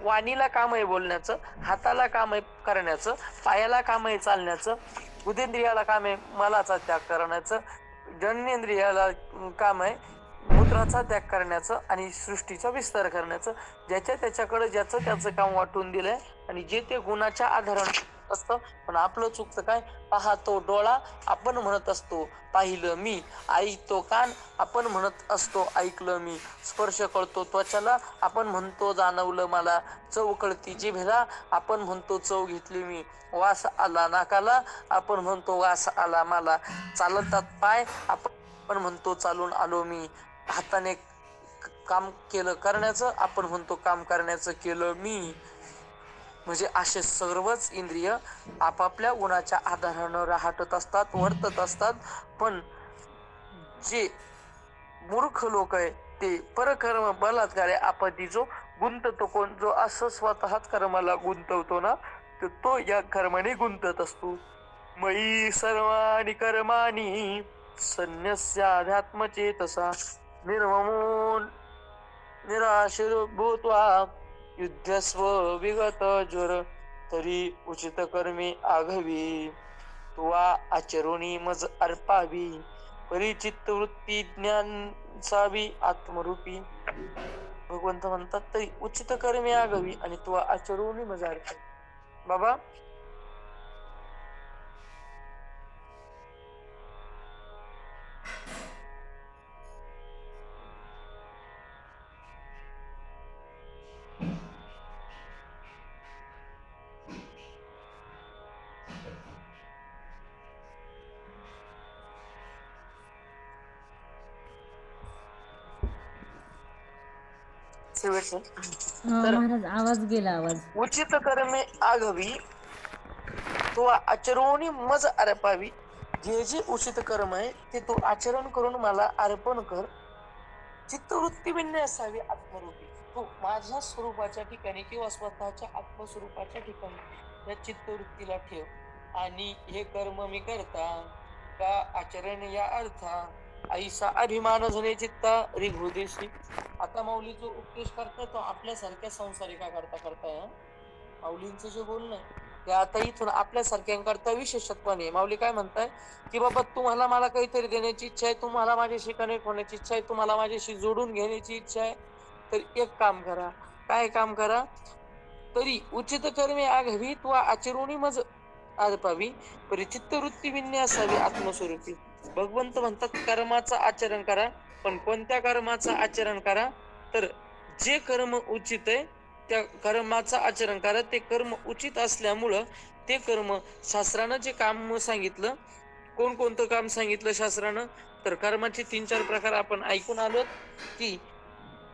वाणीला काम आहे बोलण्याचं, हाताला काम आहे करण्याचं, पायाला काम आहे चालण्याचं, बुद्धेंद्रियाला काम आहे मलाचा त्याग करण्याचं, जननेंद्रियाला काम आहे मूत्राचा त्याग करण्याचं आणि सृष्टीचा विस्तार करण्याचं. त्याच्याकडे ज्याचं त्याचं काम वाटून दिलंय आणि जे ते गुणाच्या आधारानं असतं. पण आपलं चुकतं काय, पाहतो डोळा आपण म्हणत असतो पाहिलं मी, ऐकतो कान आपण म्हणत असतो ऐकलं मी, स्पर्श करतो त्वचाला आपण म्हणतो जाणवलं मला, चव कळती जिभेला आपण म्हणतो चव घेतली मी, वास आला नाकाला आपण म्हणतो वास आला मला, चालतात पाय आपण म्हणतो चालून आलो मी, हाताने काम केलं करण्याचं आपण म्हणतो काम करण्याचं केलं मी. म्हणजे असे सर्वच इंद्रिय आपापल्या गुणाच्या आधारानं राहतत असतात, वर्तत असतात. पण जे मूर्ख लोक आहे ते परकर्म बलात्कारे आपदी जो गुंततो कोण, जो असं स्वतःच कर्माला गुंतवतो ना, तर तो या कर्माने गुंतत असतो. मयी सर्वाणि कर्माणि संन्यस्याध्यात्मचेतसा निर्ममो निराशीर भूत्वा युद्धस्व विगत ज्वर, तरी उचित कर्मी आघवी तुवा आचरुणी मज अर्पावी, परिचित वृत्ती ज्ञान सावी आत्मरूपी. भगवंत म्हणतात तरी उचित कर्मी आघवी आणि तुवा आचरुणी मज अर्पावी. बाबा महाराज आवाज गेला. आवाज उचित कर्मे आघवी तो आचरणी मज अर्पावी. जे जे उचित कर्म आहे ते तू आचरण करून मला अर्पण कर. चित्तवृत्ती भिन्न असावी आत्मरूपी. तू माझ्या स्वरूपाच्या ठिकाणी किंवा स्वतःच्या आत्मस्वरूपाच्या ठिकाणी या चित्तवृत्तीला ठेव. आणि हे कर्म मी करता का आचरण या अर्था ऐसा अभिमान झाले चित्ता रिभूदेशी. आता माऊली जो उपदेश करता तो आपल्यासारख्या संसारिका करता माऊलींचं जे बोलणं आहे ते आता इथून आपल्यासारख्यांकरता विशेषत्वाने माऊली काय म्हणताय की बाबा तुम्हाला मला काहीतरी देण्याची इच्छा आहे, तुम्हाला माझ्याशी कनेक्ट होण्याची इच्छा आहे, तुम्हाला माझ्याशी जोडून घेण्याची इच्छा आहे, तर एक काम करा. काय काम करा? तरी उचित कर्मे आघवी तू आचरुणी मज अर्पावी, परिचित्त वृत्ती भिन्न असावी आत्मस्वरूपी. भगवंत म्हणतात कर्माचं आचरण करा. पण कोणत्या कर्माचं आचरण करा? तर जे कर्म उचित आहे त्या कर्माचं आचरण करा. ते कर्म उचित असल्यामुळं ते कर्म शास्त्रानं जे काम सांगितलं, कोणतं काम सांगितलं शास्त्रानं, तर कर्माचे 3-4 प्रकार आपण ऐकून आलो की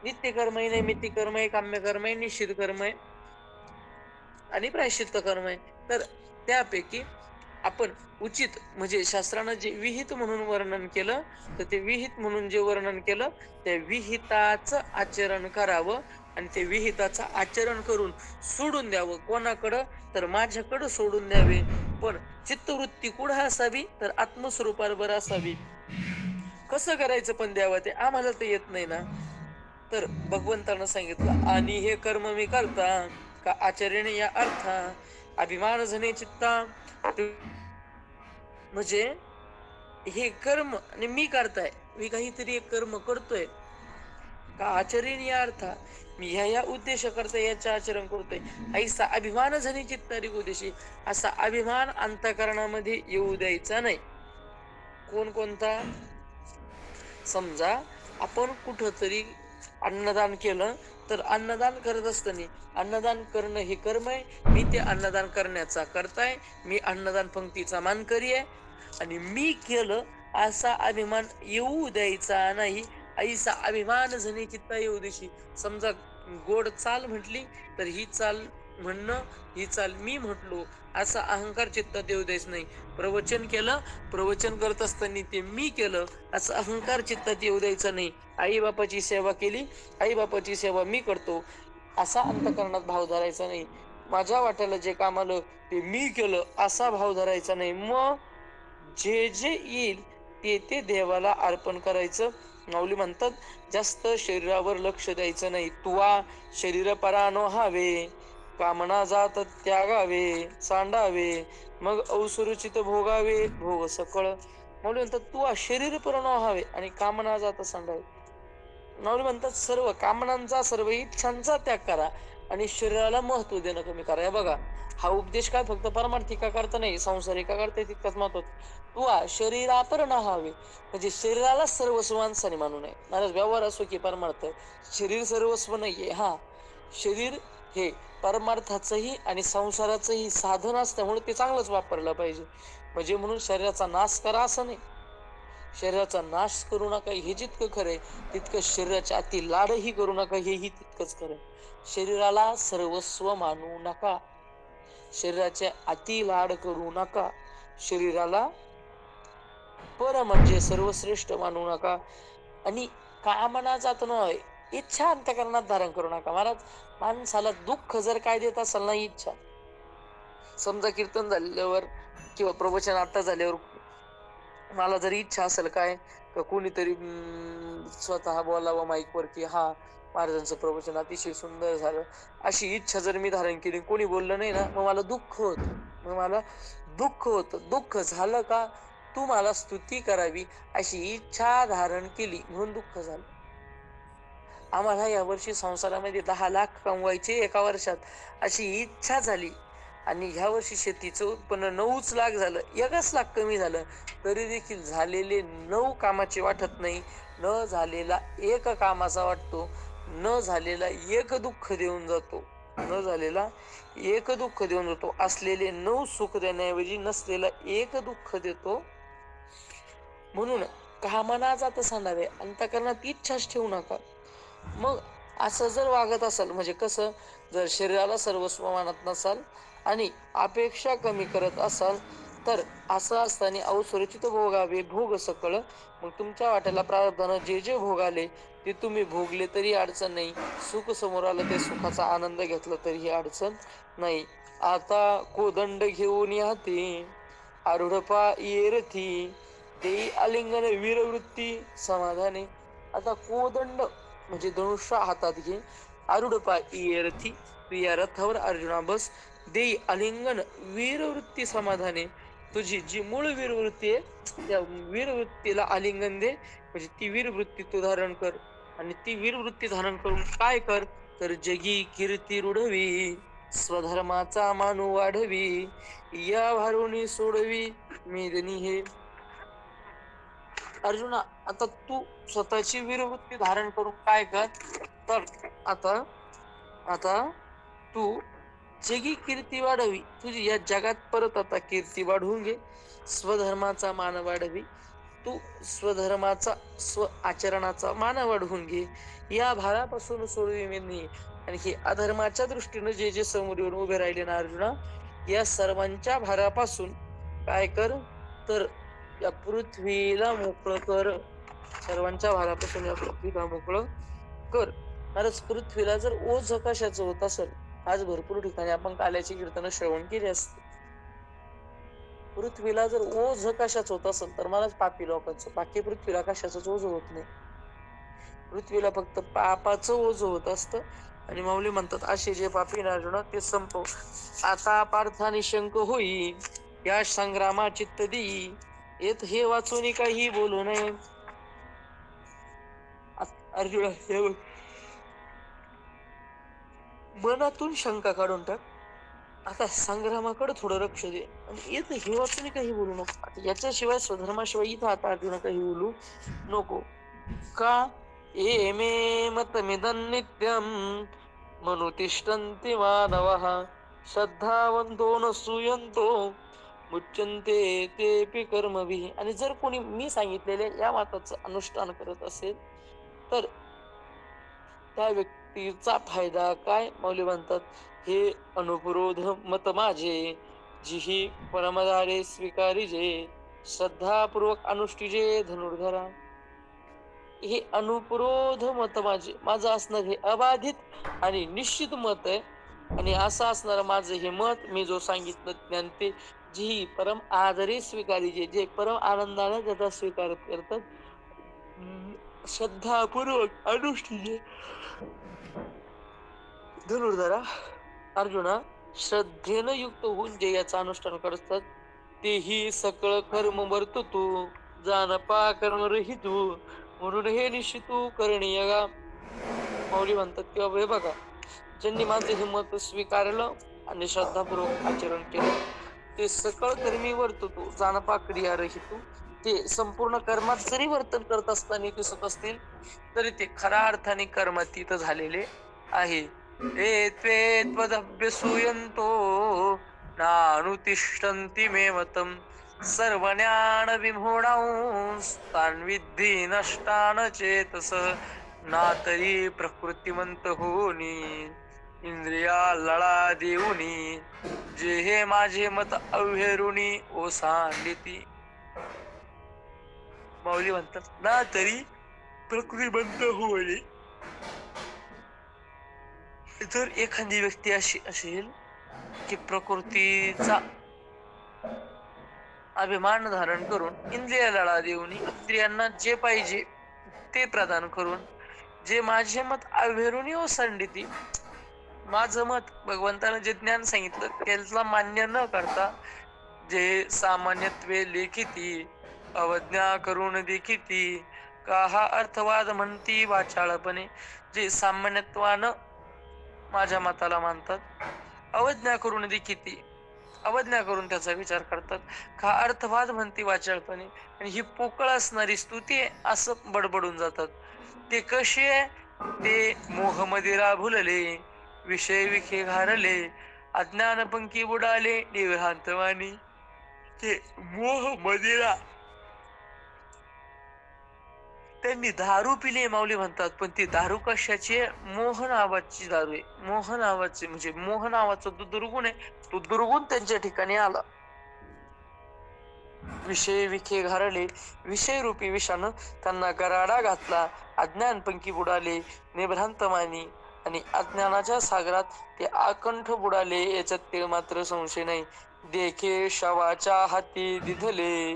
नित्य कर्म आहे, नैमित्तिक कर्म आहे, काम्य कर्म आहे, निश्चित कर्म आहे. आणि प्रायश्चित्त कर्म आहे. तर त्यापैकी आपण उचित म्हणजे शास्त्रानं जे विहित म्हणून वर्णन केलं, तर ते विहित म्हणून जे वर्णन केलं त्या विहिताचं आचरण करावं आणि ते विहिताचं आचरण करून सोडून द्यावं. कोणाकडं? तर माझ्याकडं सोडून द्यावे. पण चित्तवृत्ती कुठं असावी? तर आत्मस्वरूपावर असावी. कसं करायचं पण द्यावं ते आम्हाला तर येत नाही ना. तर भगवंतानं सांगितलं, आणि हे कर्म मी करता का आचरणे या अर्था अभिमान जने चित्ता. म्हणजे हे कर्म आणि मी करताय, मी काहीतरी एक कर्म करतोय का आचरण या अर्थ मी ह्या उद्देश करता याचे आचरण करतोय. ऐसा अभिमान झाली चित्तारी उद्देशी, असा अभिमान अंतःकरणामध्ये येऊ द्यायचा नाही. कोणता? समजा आपण कुठंतरी अन्नदान केलं, तर अन्नदान करत असताना अन्नदान करणं हे कर्म आहे. मी ते अन्नदान करण्याचा करताय, मी अन्नदान पंक्तीचा मानकरी आहे आणि मी केलं असा अभिमान येऊ द्यायचा नाही. ऐसा अभिमान जनी चित्ता येऊ दिशी. समजा गोड चाल म्हटली तर ही चाल म्हणणं, ही चाल मी म्हटलो असा अहंकार चित्तात येऊ द्यायच नाही. प्रवचन केलं, प्रवचन करत असताना ते मी केलं असं अहंकार चित्तात येऊ द्यायचा नाही. आई बापाची सेवा केली, आई बापाची सेवा मी करतो असा अंतःकरणात भाव धरायचा नाही. माझ्या वाट्याला जे काम आलं ते मी केलं असा भाव धरायचा नाही. मग जे जे येईल ते ते देवाला अर्पण करायचं. माऊली म्हणतात, जास्त शरीरावर लक्ष द्यायचं नाही. तुवा शरीर परानो हावे, कामना जात त्यागावे सांडावे, मग अवसरुचित भोगावे भोग सकळ. माऊली म्हणतात तू शरीर परानो हावे आणि कामना जात सांडावे. माऊली म्हणतात सर्व कामनांचा सर्व इच्छांचा त्याग करा आणि शरीराला महत्व देणं कमी करा. हे बघा, हा उपदेश काय फक्त परमार्थिका करता नाही, सांसारिका करता तितकाच महत्वाचा. तू शरीरापर न हवे म्हणजे शरीराला सर्वस्व माणसाने मानू नये. महाराज व्यवहार असो की परमार्थ, शरीर सर्वस्व नाहीये. हा, शरीर हे परमार्थाचंही आणि संसाराचंही साधन असल्यामुळे ते चांगलंच वापरलं पाहिजे. म्हणजे म्हणून शरीराचा नाश करा असं नाही. शरीराचा नाश करू नका हे जितकं खरंय, तितकं शरीराच्या अति लाडही करू नका हेही तितकंच खरंय. शरीराला सर्वस्व मानू नका, शरीराचे अति लाड करू नका, शरीराला पर म्हणजे सर्वश्रेष्ठ मानू नका आणि कामना जात नव्हे, इच्छा अंतःकरणात धारण करू नका. महाराज, माणसाला दुःख जर काय देत असेल ना, इच्छा. समजा कीर्तन झाल्यावर किंवा प्रवचन आता झाल्यावर मला जर इच्छा असेल काय का कोणीतरी स्वतः बोलावं माईकवर की हा महाराजांचं प्रवचन अतिशय सुंदर झालं, अशी इच्छा जर मी धारण केली, कोणी बोललं नाही ना, मग मला दुःख होत. दुःख झालं का तू मला स्तुती करावी अशी इच्छा धारण केली म्हणून दुःख झालं. आम्हाला या वर्षी संसारामध्ये 10 लाख कमवायचे एका वर्षात अशी इच्छा झाली आणि ह्या वर्षी शेतीचं उत्पन्न 9च लाख झालं, 1च लाख कमी झालं, तरी देखील झालेले 9 कामाचे वाटत नाही, न झालेला 1 कामाचा वाटतो. न झालेला 1 दुःख देऊन जातो, न झालेला 1 दुःख देऊन जातो. असलेले 9 सुख देण्याऐवजी नसलेला 1 दुःख देतो. म्हणून कामना जात सांडावे, अंतःकरणात इच्छाच ठेवू नका. मग असं जर वागत असाल म्हणजे कसं, जर शरीराला सर्वस्व मानत नसाल आणि अपेक्षा कमी करत असाल, तर असं असताना अवसरुचित भोगावे भोग सकळ. मग तुमच्या वाट्याला प्रारब्धानं जे जे भोग आले ते तुम्ही भोगले तरी अडचण नाही. सुख समोर आलं ते सुखाचा आनंद घेतला तरीही अडचण नाही. आता कोदंड घेऊन याते आरूढपा येरथी, देई आलिंगन वीरवृत्ती समाधाने. आता कोदंड म्हणजे धनुष्य हातात घे, आरूढपा येरथी तू या रथावर अर्जुना बस, देई आलिंगन वीरवृत्ती समाधाने. तुझी जी मूळ वीरवृत्ती आहे त्या वीरवृत्तीला आलिंगन दे, म्हणजे ती वीरवृत्ती तू धारण कर. आणि ती वीरवृत्ती धारण करून काय कर, तर जगी कीर्ती रुढवी, स्वधर्माचा मानू वाढवी, या भारुनी सोडवी मेदनी हे. अर्जुना, आता तू स्वतःची वीरवृत्ती धारण करून काय कर, तर आता तू जगी कीर्ती वाढवी, तुझी या जगात परत आता कीर्ती वाढवून घे. स्वधर्माचा मान वाढवी, तू स्वधर्माचा स्व आचरणाचा मान वाढवून घे. या भारापासून सोडवी मेदनी, आणि हे अधर्माच्या दृष्टीनं जे जे समोर येऊन उभे राहिले ना अर्जुना, या सर्वांच्या भारापासून काय कर, तर या पृथ्वीला मोकळं कर. सर्वांच्या भारापासून या पृथ्वीला मोकळं कर. खरंच पृथ्वीला जर ओझ कशाचं होत असेल, आज भरपूर ठिकाणी आपण काल्याची कीर्तन श्रवण केली असते. पृथ्वीला जर ओझ कशाचं होत असेल तर मलाच पापी लोकांचं, बाकी पृथ्वीला कशाच ओझ होत नाही. पृथ्वीला फक्त पापाचं ओझ होत असतं. आणि माऊली म्हणतात असे जे पापी अर्जुना ते संपव. आता पार्थाने शंक होई, या संग्रामा चित्त देई, येत हे वाचून काही बोलू नये. अर्जुना हे बघ, मनातून शंका काढून टाक. आता संग्रामाकडे थोडं लक्ष दे आणि येत हे वाचून काही बोलू नको. आता याच्याशिवाय स्वधर्माशिवाय इथं आता अर्जुना काही बोलू नको. का एमे मतमिदं नित्यं मनुतिष्ठन्ति मानवः श्रद्धावन्तो न सूयन्तो मुच्यन्ते तेऽपि कर्मभिः. आणि जर कोणी मी सांगितलेल्या या मताचं अनुष्ठान करत असेल तर त्या व्यक्तीचा फायदा काय. माऊली म्हणतात हे अनुपुरोध मत माझे, जिही परमदारे स्वीकारिजे, श्रद्धापूर्वक अनुष्ठिजे धनुर्धरा. हे अनुपुरोध मत माझं असणार हे अबाधित आणि निश्चित मत आहे. आणि असं असणार माझं हे मत, मी जो सांगितलं ज्ञान ते जी परम आदरे स्वीकारिजे, जे परम आनंदाने त्याचा स्वीकार करतात, श्रद्धापूर्वक अनुष्ठिजे धनुर्धरा. अर्जुना श्रद्धेनं युक्त होऊन जे याचं अनुष्ठान करतात तेही सकळ कर्म वर्त तू जानपा कर्म रहितू, म्हणून हे निश्चितू करणीय गा. माऊली म्हणतात किंवा हे बघा, ज्यांनी माझे हे मत स्वीकारलं आणि श्रद्धापूर्वक आचरण केलं ते सकळ कर्मी वर्ततो जानपा क्रिया रहितू. ते संपूर्ण कर्मात जरी वर्तन करत असताना दिसत असतील तरी ते खऱ्या अर्थाने कर्मातीत झालेले आहे. त्वेत्वदभ्यसूयन्तो नानुतिष्ठन्ति मे मतम् सर्वज्ञान विमूढांस्तान् विद्धि नष्टान चेतस. ना तरी प्रकृतिमंत होनी इंद्रिया लळा देऊनी, जे हे माझे मत अव्हेरुनी ओसांडिती. माऊली म्हणतात ना तरी प्रकृतिमंत होणे. जर एखादी व्यक्ती अशी असेल की प्रकृतीचा अभिमान धारण करून इंद्रिया लढा देऊन इंद्रियांना जे पाहिजे ते प्रदान करून, जे माझे मत अव्हेरुनी ओसांडिती, माझं मत भगवंतानं जे ज्ञान सांगितलं त्याला मान्य न करता जे सामान्यत्वे लेखिती अवज्ञा करून देखिती, का हा अर्थवाद म्हणती वाचाळपणे. जे सामान्यत्वानं माझ्या मताला मानतात, अवज्ञा करून देखिती, अवज्ञा करून त्याचा विचार करतात, का अर्थवाद म्हणती वाचाळपणे. आणि ही पोकळ असणारी स्तुती असं बडबडून जातात. ते कसे आहे, ते मोहमदिरा भुलले, विषय विखे घारले, अज्ञान पंखी बुडाले निभ्रांतवाणी. ते मोह मदिरा त्यांनी दारू पिली माऊली म्हणतात, पण ती दारू कशाची आहे, मोह नावाची दारू आहे. मोह नावाची म्हणजे मोह नावाचा जो दुर्गुण आहे तो दुर्गुण त्यांच्या ठिकाणी आला. विषय विखे घारले, विषय रूपी विषानं त्यांना गराडा घातला, अज्ञान पंखी बुडाले निभ्रांत मानी. आणि अज्ञानाच्या सागरात ते आकंठ बुडाले याच्यात ते मात्र संशय नाही. देखे शवाच्या हाती दिधले,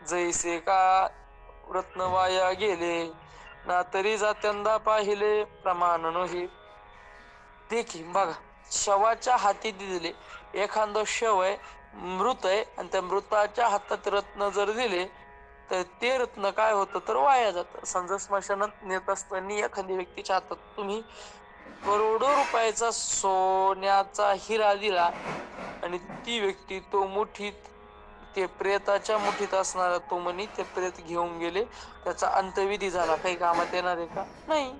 जैसे का रत्न वाया गेले, ना तरी जात्यांदा पाहिले प्रमाण नव्हे. देखी बघा, शवाच्या हाती दिले, एखादं शव आहे मृत आहे आणि त्या मृताच्या हातात रत्न जर दिले तर ते रत्न काय होतं तर वाया जातं. समजा स्मशानात नेत असताना एखाद्या व्यक्तीच्या हातात तुम्ही करोडो रुपयाचा सोन्याचा हिरा दिला आणि ती व्यक्ती तो मुठीत, ते प्रेताच्या मुठीत असणारा तो मणी ते प्रेत घेऊन गेले, त्याचा अंत्यविधी झाला, काही कामात येणार आहे का, नाही,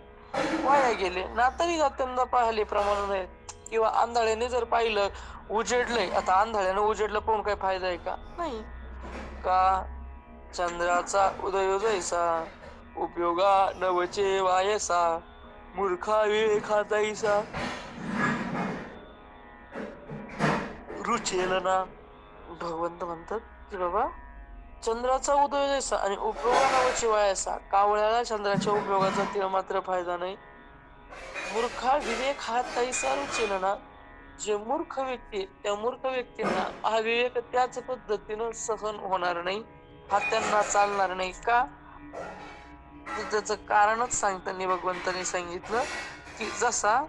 वाया गेले. ना तरी जात्यांना पाहिले प्रमाण नाही. किंवा आंधळ्याने जर पाहिलं उजेडलंय, आता आंधळ्यानं उजेडलं पाहून काही फायदा आहे का, नाही. का चंद्राचा उदय जैसा उपयोगा नवचे वायसा, मूर्खा विवेकातैसा रुचेल ना. भगवंत म्हणतात की बाबा चंद्राचा उदय जैसा आणि उपयोगाला व चिवायसा, कावळ्याला चंद्राच्या उपयोगाचा तीळ मात्र फायदा नाही. मूर्खा विवेक हा तैसा रुचेल ना. जे मूर्ख व्यक्ती त्या मूर्ख व्यक्तींना हा विवेक त्याच पद्धतीनं सहन होणार नाही, हा त्यांना चालणार नाही. का? त्याच कारणच सांगताना भगवंतांनी सांगितलं की जसा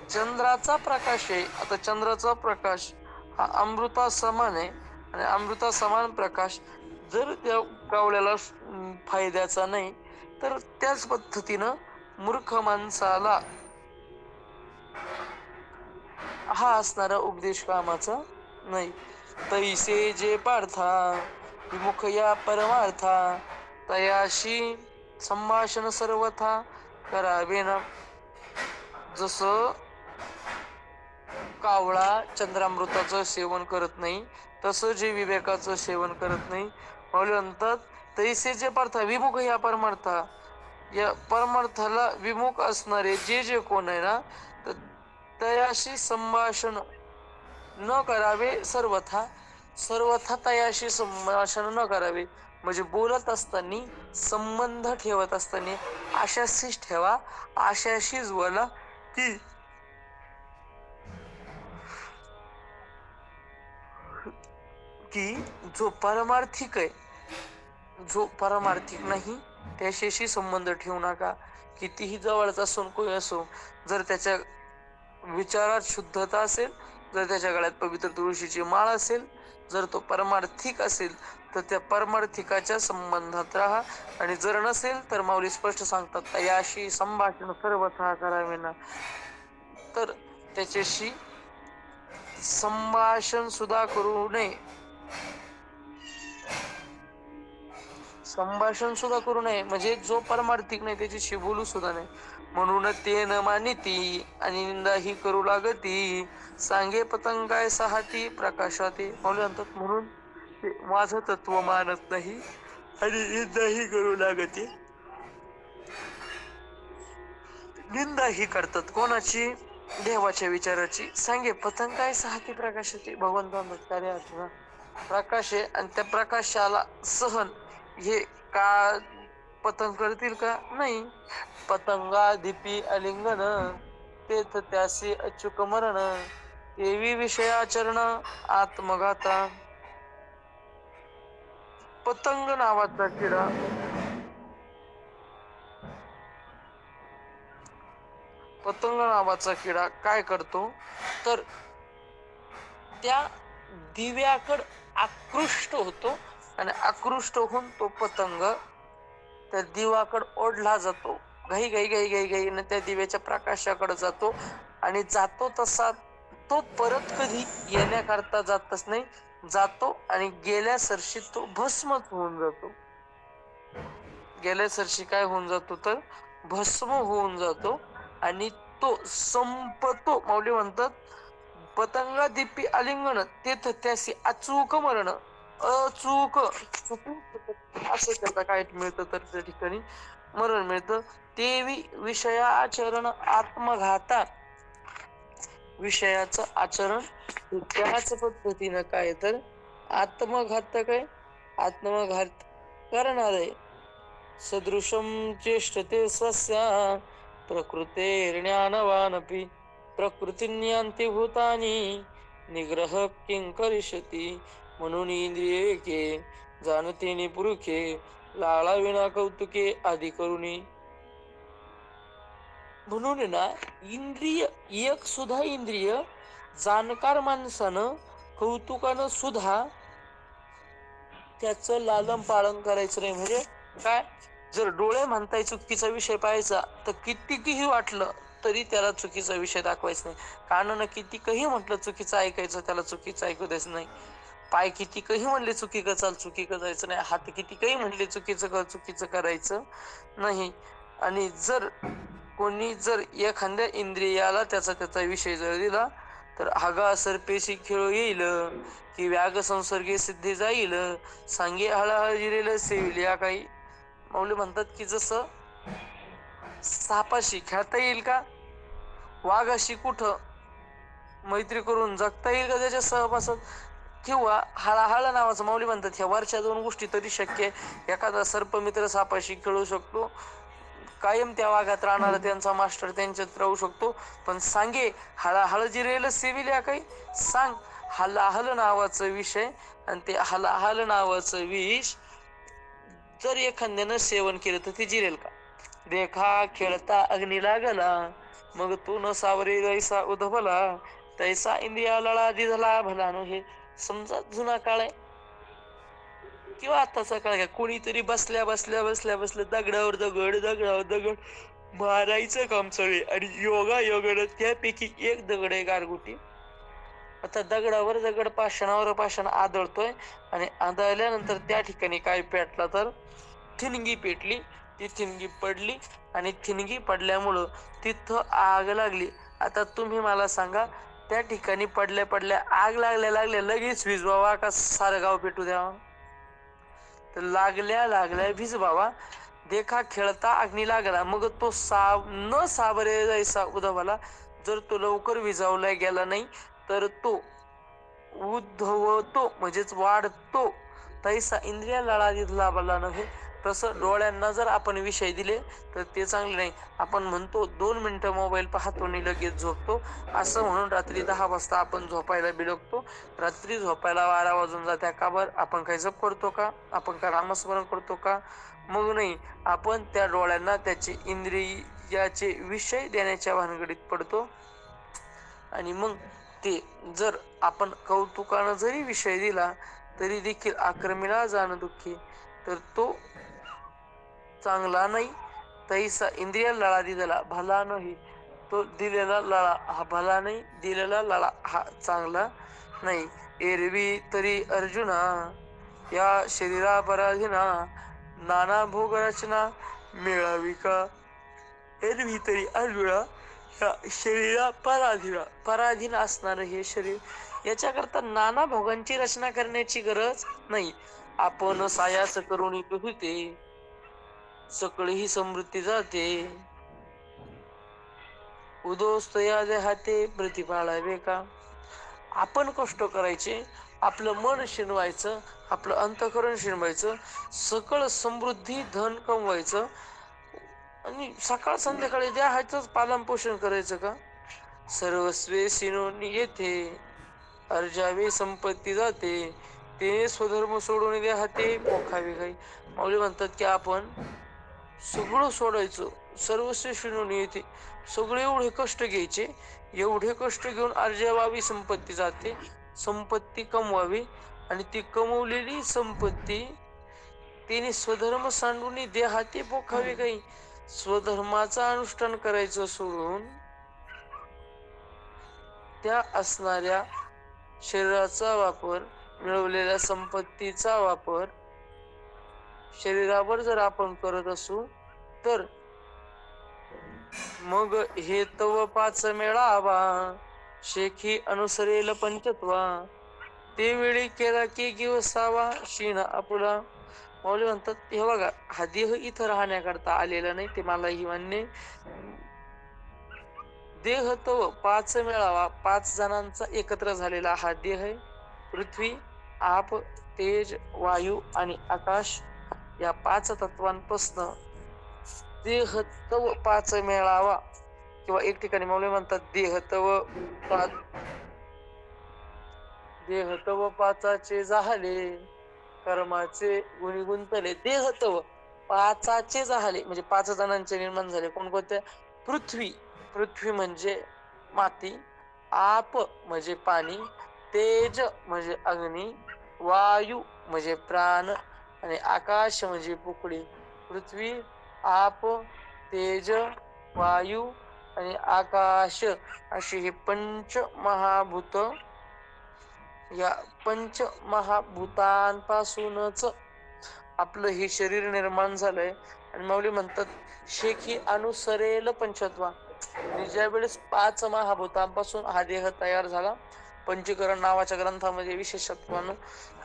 चंद्राचा प्रकाश आहे, आता चंद्राचा प्रकाश हा अमृता समान आहे आणि अमृता समान प्रकाश जर त्या कावळ्याला फायद्याचा नाही, तर त्याच पद्धतीनं मूर्ख माणसाला हा असणारा उपदेश कामाचा नाही. तैसे जे पार्था विमुख या परमार्था, तयाशी संभाषण सर्वथा करावे ना. जसं कावळा चंद्रामृताचं सेवन करत नाही, तसं जे विवेकाचं सेवन करत नाही. म्हणतात तैसे जे पार्था विमुख या परमार्था, या परमार्थाला विमुख असणारे जे जे कोण आहे ना, तर तयाशी संभाषण न करावे सर्वथा. सर्वथा तयाशी संभाषण न करावे म्हणजे बोलत असताना, संबंध ठेवत असताना अशाशीच ठेवा, अशाशीच बोला की जो पारमार्थिक आहे, जो पारमार्थिक नाही त्याच्याशी संबंध ठेवू नका. कितीही जवळचा असून कोणी असो, जर त्याच्या विचारात शुद्धता असेल, जर त्याच्या गळ्यात पवित्र तुळशीची माळ असेल, जर तो परमार्थिक असेल तर त्या परमार्थिकाच्या संबंधात राहा. आणि जर नसेल तर माऊली स्पष्ट सांगतात याशी संभाषण सर्वथा करावे ना. तर त्याच्याशी संभाषण सुद्धा करू नये, संभाषण सुद्धा करू नये म्हणजे जो परमार्थिक नाही त्याच्याशी बोलू सुद्धा नाही. म्हणून ते न मानिती आणि निंदा ही करू लागती, सांगे पतंगाय सहाती प्रकाशाते. म्हणतात म्हणून ते माझं तत्व मानत नाही आणि निंदा ही करू लागते. निंदा ही करतात कोणाची? देवाच्या विचाराची. सांगे पतंगाय सहाती प्रकाशाते. भगवंत म्हणतात प्रकाश आहे आणि त्या प्रकाशाला सहन हे का पतंग करतील का? नाही. पतंगा दीपी अलिंगन तेथ त्यासी अचूक मरण, देवी विषयाचरण आत्मघाता. पतंग नावाचा किडा पतंग नावाचा किडा काय करतो तर त्या दिव्याकड आकृष्ट होतो आणि आकृष्ट होऊन तो पतंग त्या दिव्याकड ओढला जातो. घाई घाई घाई घाई घाई त्या दिव्याच्या प्रकाशाकडे जातो आणि जातो तसा तो परत कधी येण्याकरता जातच नाही. जातो आणि गेल्या सरशी तो भस्मच होऊन जातो. गेल्या सरशी काय होऊन जातो तर भस्म होऊन जातो आणि तो संपतो. माऊली म्हणतात पतंगा दिपी अलिंगण तेथ त्यासी अचूक मरण. अचूक असं त्याला काय मिळतं तर त्या ठिकाणी मरण मिळतं. देवी विषयाचरण आत्मघाता. विषयाचं आचरण त्याच पद्धतीनं काय तर आत्मघातक आहे, आत्मघात करणार आहे. सदृशम चेष्टते स्वस्या प्रकृतेर्ज्ञानवानपि, प्रकृतीन्यांती भूतानी निग्रह किं करिष्यति. म्हणून इंद्रिये के जाणते पुरुखे, लाळा विना कौतुके आदी करुणी. म्हणून ना इंद्रिय एक सुद्धा इंद्रिय जाणकार माणसानं कौतुकानं सुद्धा त्याचं लालन पालन करायचं नाही. म्हणजे काय? जर डोळे म्हणताय चुकीचा विषय पाहायचा तर कितीही वाटलं तरी त्याला चुकीचा विषय दाखवायचा नाही. कानानं कितीही म्हटलं चुकीचं ऐकायचं, त्याला चुकीचं ऐकू द्यायचं नाही. पाय कितीही म्हणले चुकीचं चाल, चुकीचं जायचं नाही. हात कितीही म्हणले चुकीचं करायचं नाही. आणि जर कोणी जर एखाद्या इंद्रियाला त्याचा विषय जर दिला तर हागा सर्पेशी खेळ येईल की व्याग संसर्गे सिद्धी जाईल, सांगे हळहळ जिरेल सेविल्या काही. माऊली म्हणतात की जसं सापाशी खेळता येईल का? वाघाशी कुठं मैत्री करून जगता येईल का त्याच्या सहवासात? किंवा हळाहळ नावाचं माऊली म्हणतात ह्या वरच्या दोन गोष्टी तरी शक्य आहे. एखादा सर्पमित्र सापाशी खेळू शकतो, कायम त्या वाघात राहणारा त्यांचा मास्टर त्यांच्यात राहू शकतो. पण सांगे हळाहळ जी रेल सेविल्या काही सांग. हलाहल नावाचं विषय आणि ते हलाहल नावाचं विष जर एखाद्यानं सेवन केलं तर ते जिरेल का? देखा खेळता अग्नी लागला, मग तू न सावरे जैसा उधवला, तैसा इंद्रिया लळा दिधला भला नो. हे समजा जुना काळ आहे किंवा आताचा काळ आहे. कोणीतरी बसल्या बसल्या बसल्या बसल्या दगडावर दगड दगडावर दगड मारायचं काम चालू आहे आणि योगा योगानं त्यापैकी एक दगड आहे गारगुटी. आता दगडावर दगड पाषाणावर पाषाण आदळतोय आणि आदळल्यानंतर त्या ठिकाणी काय पेटला तर ठिणगी पेटली. ती ठिणगी पडली आणि ठिणगी पडल्यामुळं तिथं आग लागली. आता तुम्ही मला सांगा, त्या ठिकाणी पडल्या पडल्या आग लागल्या लागल्या लगेच विजवावा का सारं गाव पेटू द्यावा? तर लागल्या लागल्या भिजवावा. देखा खेळता अग्नी लागला, मग तो न सावरे जैसा उधवला. जर तो लवकर विजावला गेला नाही तर तो उद्धवतो म्हणजेच वाढतो. तैसा इंद्रिया लळा दिधला भला नव्हे. तसं डोळ्यांना जर आपण विषय दिले तर ते चांगले नाही. आपण म्हणतो 2 मिनिटं मोबाईल पाहतो आणि लगेच झोपतो, असं म्हणून रात्री 10 वाजता आपण झोपायला बिलगतो. रात्री झोपायला 12 वाजून जात्या का बर? आपण काही जप करतो का? आपण काय नामस्मरण करतो का? मग नाही, आपण त्या डोळ्यांना त्याचे इंद्रियाचे विषय देण्याच्या भानगडीत पडतो. आणि मग ते जर आपण कौतुकानं जरी विषय दिला तरी देखील आक्रमीला जाणं दुःखी, तर तो चांगला नाही. तैसा इंद्रिया लळा दिलेला भला नाही. तो दिलेला लळा हा भला नाही, दिलेला लळा हा चांगला नाही. एरवी तरी अर्जुना या शरीरा पराधीना, नाना भोग रचना मिळावी का? एरवी तरी अर्जुना या शरीरा पराधीन असणार हे शरीर, याच्याकरता नाना भोगांची रचना करण्याची गरज नाही. आपण सायास करून होते, सकळ ही समृद्धी जाते. उदोस्तया देहाते प्रतिपाळावे का? आपण कष्ट करायचे, आपलं मन शिनवायचं, आपलं अंतःकरण शिनवायचं, सकळ समृद्धी धन कमवायचं आणि सकाळ संध्याकाळी देहाचंच पालन पोषण करायचं का? सर्वस्वे सिनोन येथे अर्जावे संपत्ती जाते, ते स्वधर्म सोडून देहाते पोखावे काही. माऊली म्हणतात की आपण सगळं सोडायचं, सर्वस्व शिणून येते, सगळे एवढे कष्ट घ्यायचे, एवढे कष्ट घेऊन अर्जावावी संपत्ती जाते, संपत्ती कमवावी आणि ती कमवलेली संपत्ती तिने स्वधर्म सांडून देहाते पोखावे काही. स्वधर्माचा अनुष्ठान करायचं सोडून त्या असणाऱ्या शरीराचा वापर, मिळवलेल्या संपत्तीचा वापर शरीरावर जर आपण करत असू तर मग हे तव 5 मेळावा, शेखी अनुसरेल पंचत्वा, ते वेळी केला की गिवसावा शीण आपुला. माऊली म्हणतात हे बघा, हा देह इथं राहण्याकरता आलेला नाही, ते मलाही मान्य. देह तव 5 मेळावा, 5 जणांचा एकत्र झालेला हा देह आहे. पृथ्वी, आप, तेज, वायू आणि आकाश या 5 तत्वांपासून देह तव 5 मेळावा. किंवा एक ठिकाणी माऊली म्हणतात देह तव 5चे झाले, कर्माचे गुणी गुंतले. देह तव 5चे झाले म्हणजे 5 जणांचे निर्माण झाले. कोणकोणते? पृथ्वी, पृथ्वी म्हणजे माती, आप म्हणजे पाणी, तेज म्हणजे अग्नी, वायू म्हणजे प्राण आणि आकाश म्हणजे पोकळी. पृथ्वी, आप, तेज, वायू आणि आकाश अशी ही पंचमहाभूत. या पंचमहाभूतांपासूनच आपलं हे शरीर निर्माण झालंय. आणि माऊली म्हणतात शेखी अनुसरेल पंचत्वा. आणि ज्या वेळेस 5 महाभूतांपासून हा देह तयार झाला, पंचकरण नावाच्या ग्रंथामध्ये विशेषत्वानं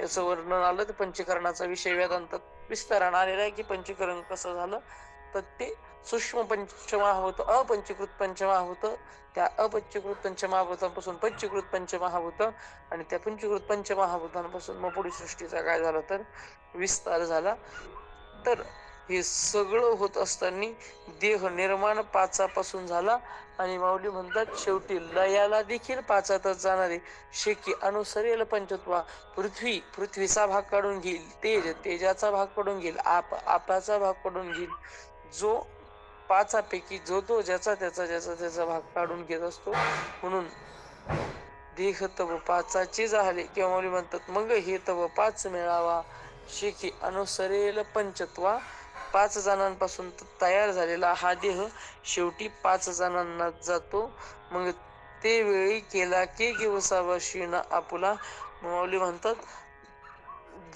याचं वर्णन आलं. तर पंचकरणाचा विषय वेदांतात विस्तारानं आलेला आहे की पंचकरण कसं झालं. तर ते सूक्ष्म पंचमहाभूत अपंचीकृत पंचमहाभूत, त्या अपंचीकृत पंचमहाभूतांपासून पंचीकृत पंचमहाभूत, आणि त्या पंचीकृत पंचमहाभूतांपासून मग पुढील सृष्टीचा काय झाला तर विस्तार झाला. तर हे सगळं होत असताना देह निर्माण पाचापासून झाला. आणि माऊली म्हणतात शेवटी लयाला देखील पाचातच जाणारे शेकी अनुसरेल पंचत्वा. पृथ्वीचा भाग काढून घेईल, तेजाचा भाग काढून घेईल, आपाचा भाग काढून घेईल. जो पाचापैकी जो तो ज्याचा त्याचा भाग काढून घेत असतो. म्हणून देह तव पाचाचे झाले किंवा माऊली म्हणतात मग हे तव पाच मिळावा शेकी अनुसरेल पंचत्वा. 5 जणांपासून तयार झालेला हा देह शेवटी 5 जणांना जातो. मग ते वेळी केला की घेऊसावा शीण आपुला. माऊली म्हणतात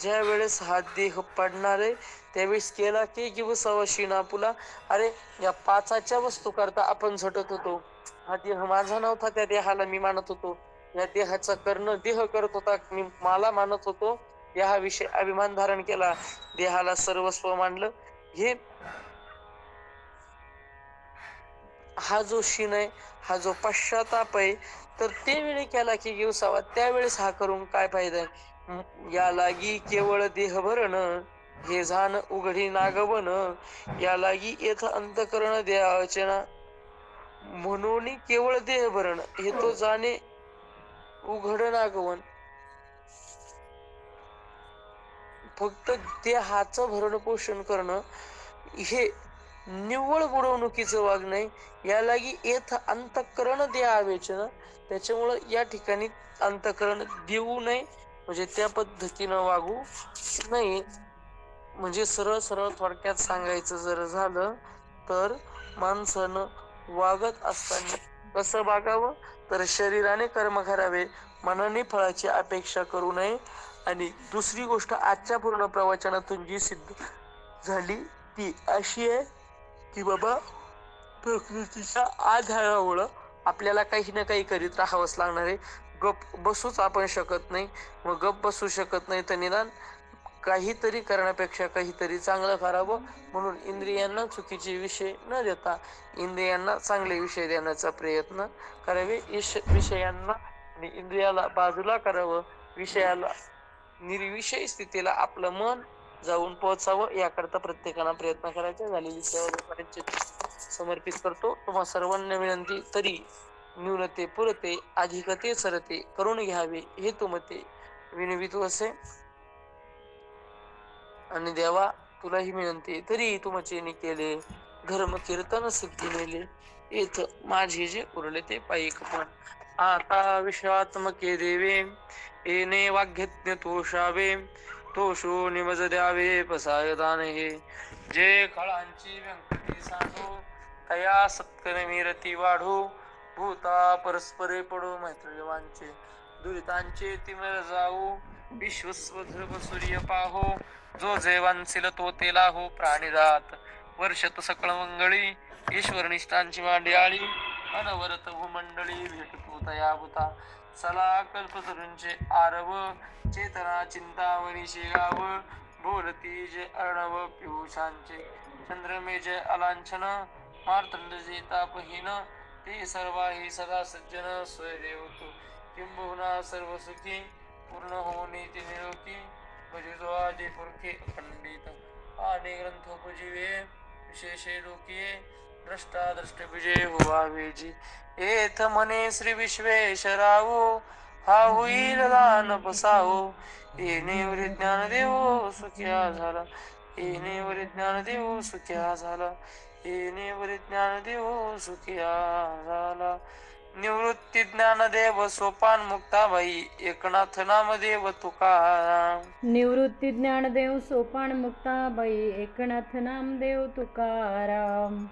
ज्या वेळेस हा देह पडणार आहे त्यावेळेस केला की घेऊसावा शीण आपुला. अरे या 5च्या वस्तू करता आपण झटत होतो. हा देह माझा नव्हता, त्या देहाला मी मानत होतो. या देहाचा कर्ण देह करत होता, मी मला मानत होतो. देहाविषयी अभिमान धारण केला, देहाला सर्वस्व मानलं. हे हा जो शीण आहे, हा जो पश्चाताप आहे, तर ते वेळी केला की घेऊसावा. त्यावेळेस हा करून काय फायदा आहे. या लागी केवळ देह भरण हे झान उघडी नागवन. या लागी येथ अंतकरण देहाचना. म्हणून केवळ देह भरण हे तो जाणे उघड नागवन. फक्त देहाचं भरण पोषण करणं हे निव्वळ बुडवणुकीचं वागणं आहे. या लागी येथ अंतकरण द्यावेच ना. त्याच्यामुळं या ठिकाणी अंतकरण देऊ नये, म्हणजे त्या पद्धतीनं वागू नये. म्हणजे सरळ सरळ थोडक्यात सांगायचं जर झालं तर माणसानं वागत असताना कसं वागावं तर शरीराने कर्म करावे, मनाने फळाची अपेक्षा करू नये. आणि दुसरी गोष्ट आजच्या पूर्ण प्रवचनातून जी सिद्ध झाली ती अशी आहे की बाबा प्रकृतीच्या आधारामुळं आपल्याला काही ना काही करीत राहावंच लागणार आहे. गप बसूच आपण शकत नाही. मग गप बसू शकत नाही तर निदान काहीतरी करण्यापेक्षा काहीतरी चांगलं करावं. म्हणून इंद्रियांना चुकीचे विषय न देता इंद्रियांना चांगले विषय देण्याचा प्रयत्न करावे. विषयांना आणि इंद्रियाला बाजूला करावं. विषयाला निर्विषय स्थितीला आपलं मन जाऊन पोहोचावं याकरता प्रत्येकाला प्रयत्न करायचे. झालेली सेवा समर्पित करतो. तुम्हा सर्वांना विनंती तरी न्यूनते पुरते अधिकते सरते करून घ्यावे हे तुमते विनवितो असे. आणि देवा तुलाही विनंती तरी तुमचे केले धर्म कीर्तन सिद्धी नेले येथ माझे जे उरले ते पायिक पण. आता विश्वात्मके देवे येणे वाग्यज्ञ तोषावे तोषो निमज द्यावे पसाय दान हे. जे काळांची व्यंकटी सांडू तया सत्कर्मी रती वाढू भूता परस्परे पडू मैत्रीवांचे दुरितांचे तिमर जाऊ विश्वस्वधर्म सूर्य पाहो जो जेवांसील तो तेला हो प्राणीदात वर्षत सकळ मंगळी ईश्वर निष्ठांची मांडियाळी अनवरत भूमंडळी भेटतो तया भूता सला कल्पतरूंचे आरव चेतना चिंतामणीचे गाव बोलती जे अर्णव पियुषांचे चंद्रमे जे अलांछन मार्तंड जे तापहीन ते सर्वाही सदा सज्जन स्वयदेव तू किंबहुना सर्व सुखी पूर्ण होणे ते निरोगी भजितो आदि पुरखे पंडित आणि ग्रंथोपजीवे विशेषे लोकिये द्रष्टा द्रष्टविजय व्हावे जी. येथ म्हणे श्री विश्वेश्वरावो हा होईल दान बसावो येणेवर ज्ञान देवो सुख्या झाला येणेवर ज्ञान देवो सुख्या झाला येणेवर ज्ञान देवो सुख्या झाला. निवृत्ती ज्ञानदेव सोपान मुक्ताबाई एकनाथ नामदेव तुकाराम. निवृत्ती ज्ञानदेव सोपान मुक्ताबाई एकनाथ नामदेव तुकाराम.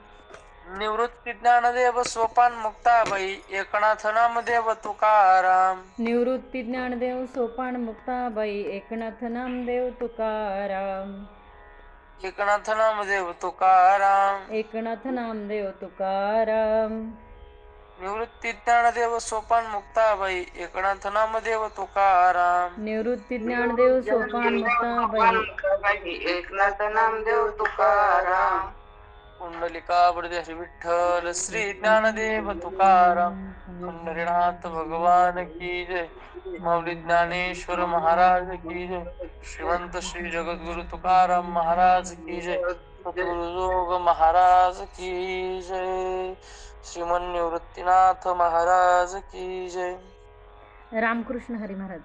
निवृत्ती ज्ञानदेव सोपान मुक्ताबाई एकनाथ नामदेव तुकाराम. निवृत्ती ज्ञानदेव सोपान मुक्ताबाई एकनाथ नामदेव तुकाराम. एकनाथ नामदेव तुकाराम. एकनाथ नामदेव तुकाराम. निवृत्ती ज्ञानदेव सोपान मुक्ताबाई एकनाथ नामदेव तुकाराम. निवृत्ती ज्ञानदेव सोपान मुक्ताबाई एकनाथ नामदेव तुकाराम. पुंडलिकावरती हरी विठ्ठल श्री ज्ञानदेव तुकाराम पंढरीनाथ भगवान की जय माऊली ज्ञानेश्वर महाराज की जय श्रीमंत श्री जगद्गुरु तुकाराम महाराज की जय सद्गुरु जोग महाराज की जय श्रीमन निवृत्तीनाथ महाराज की जय रामकृष्ण हरी महाराज.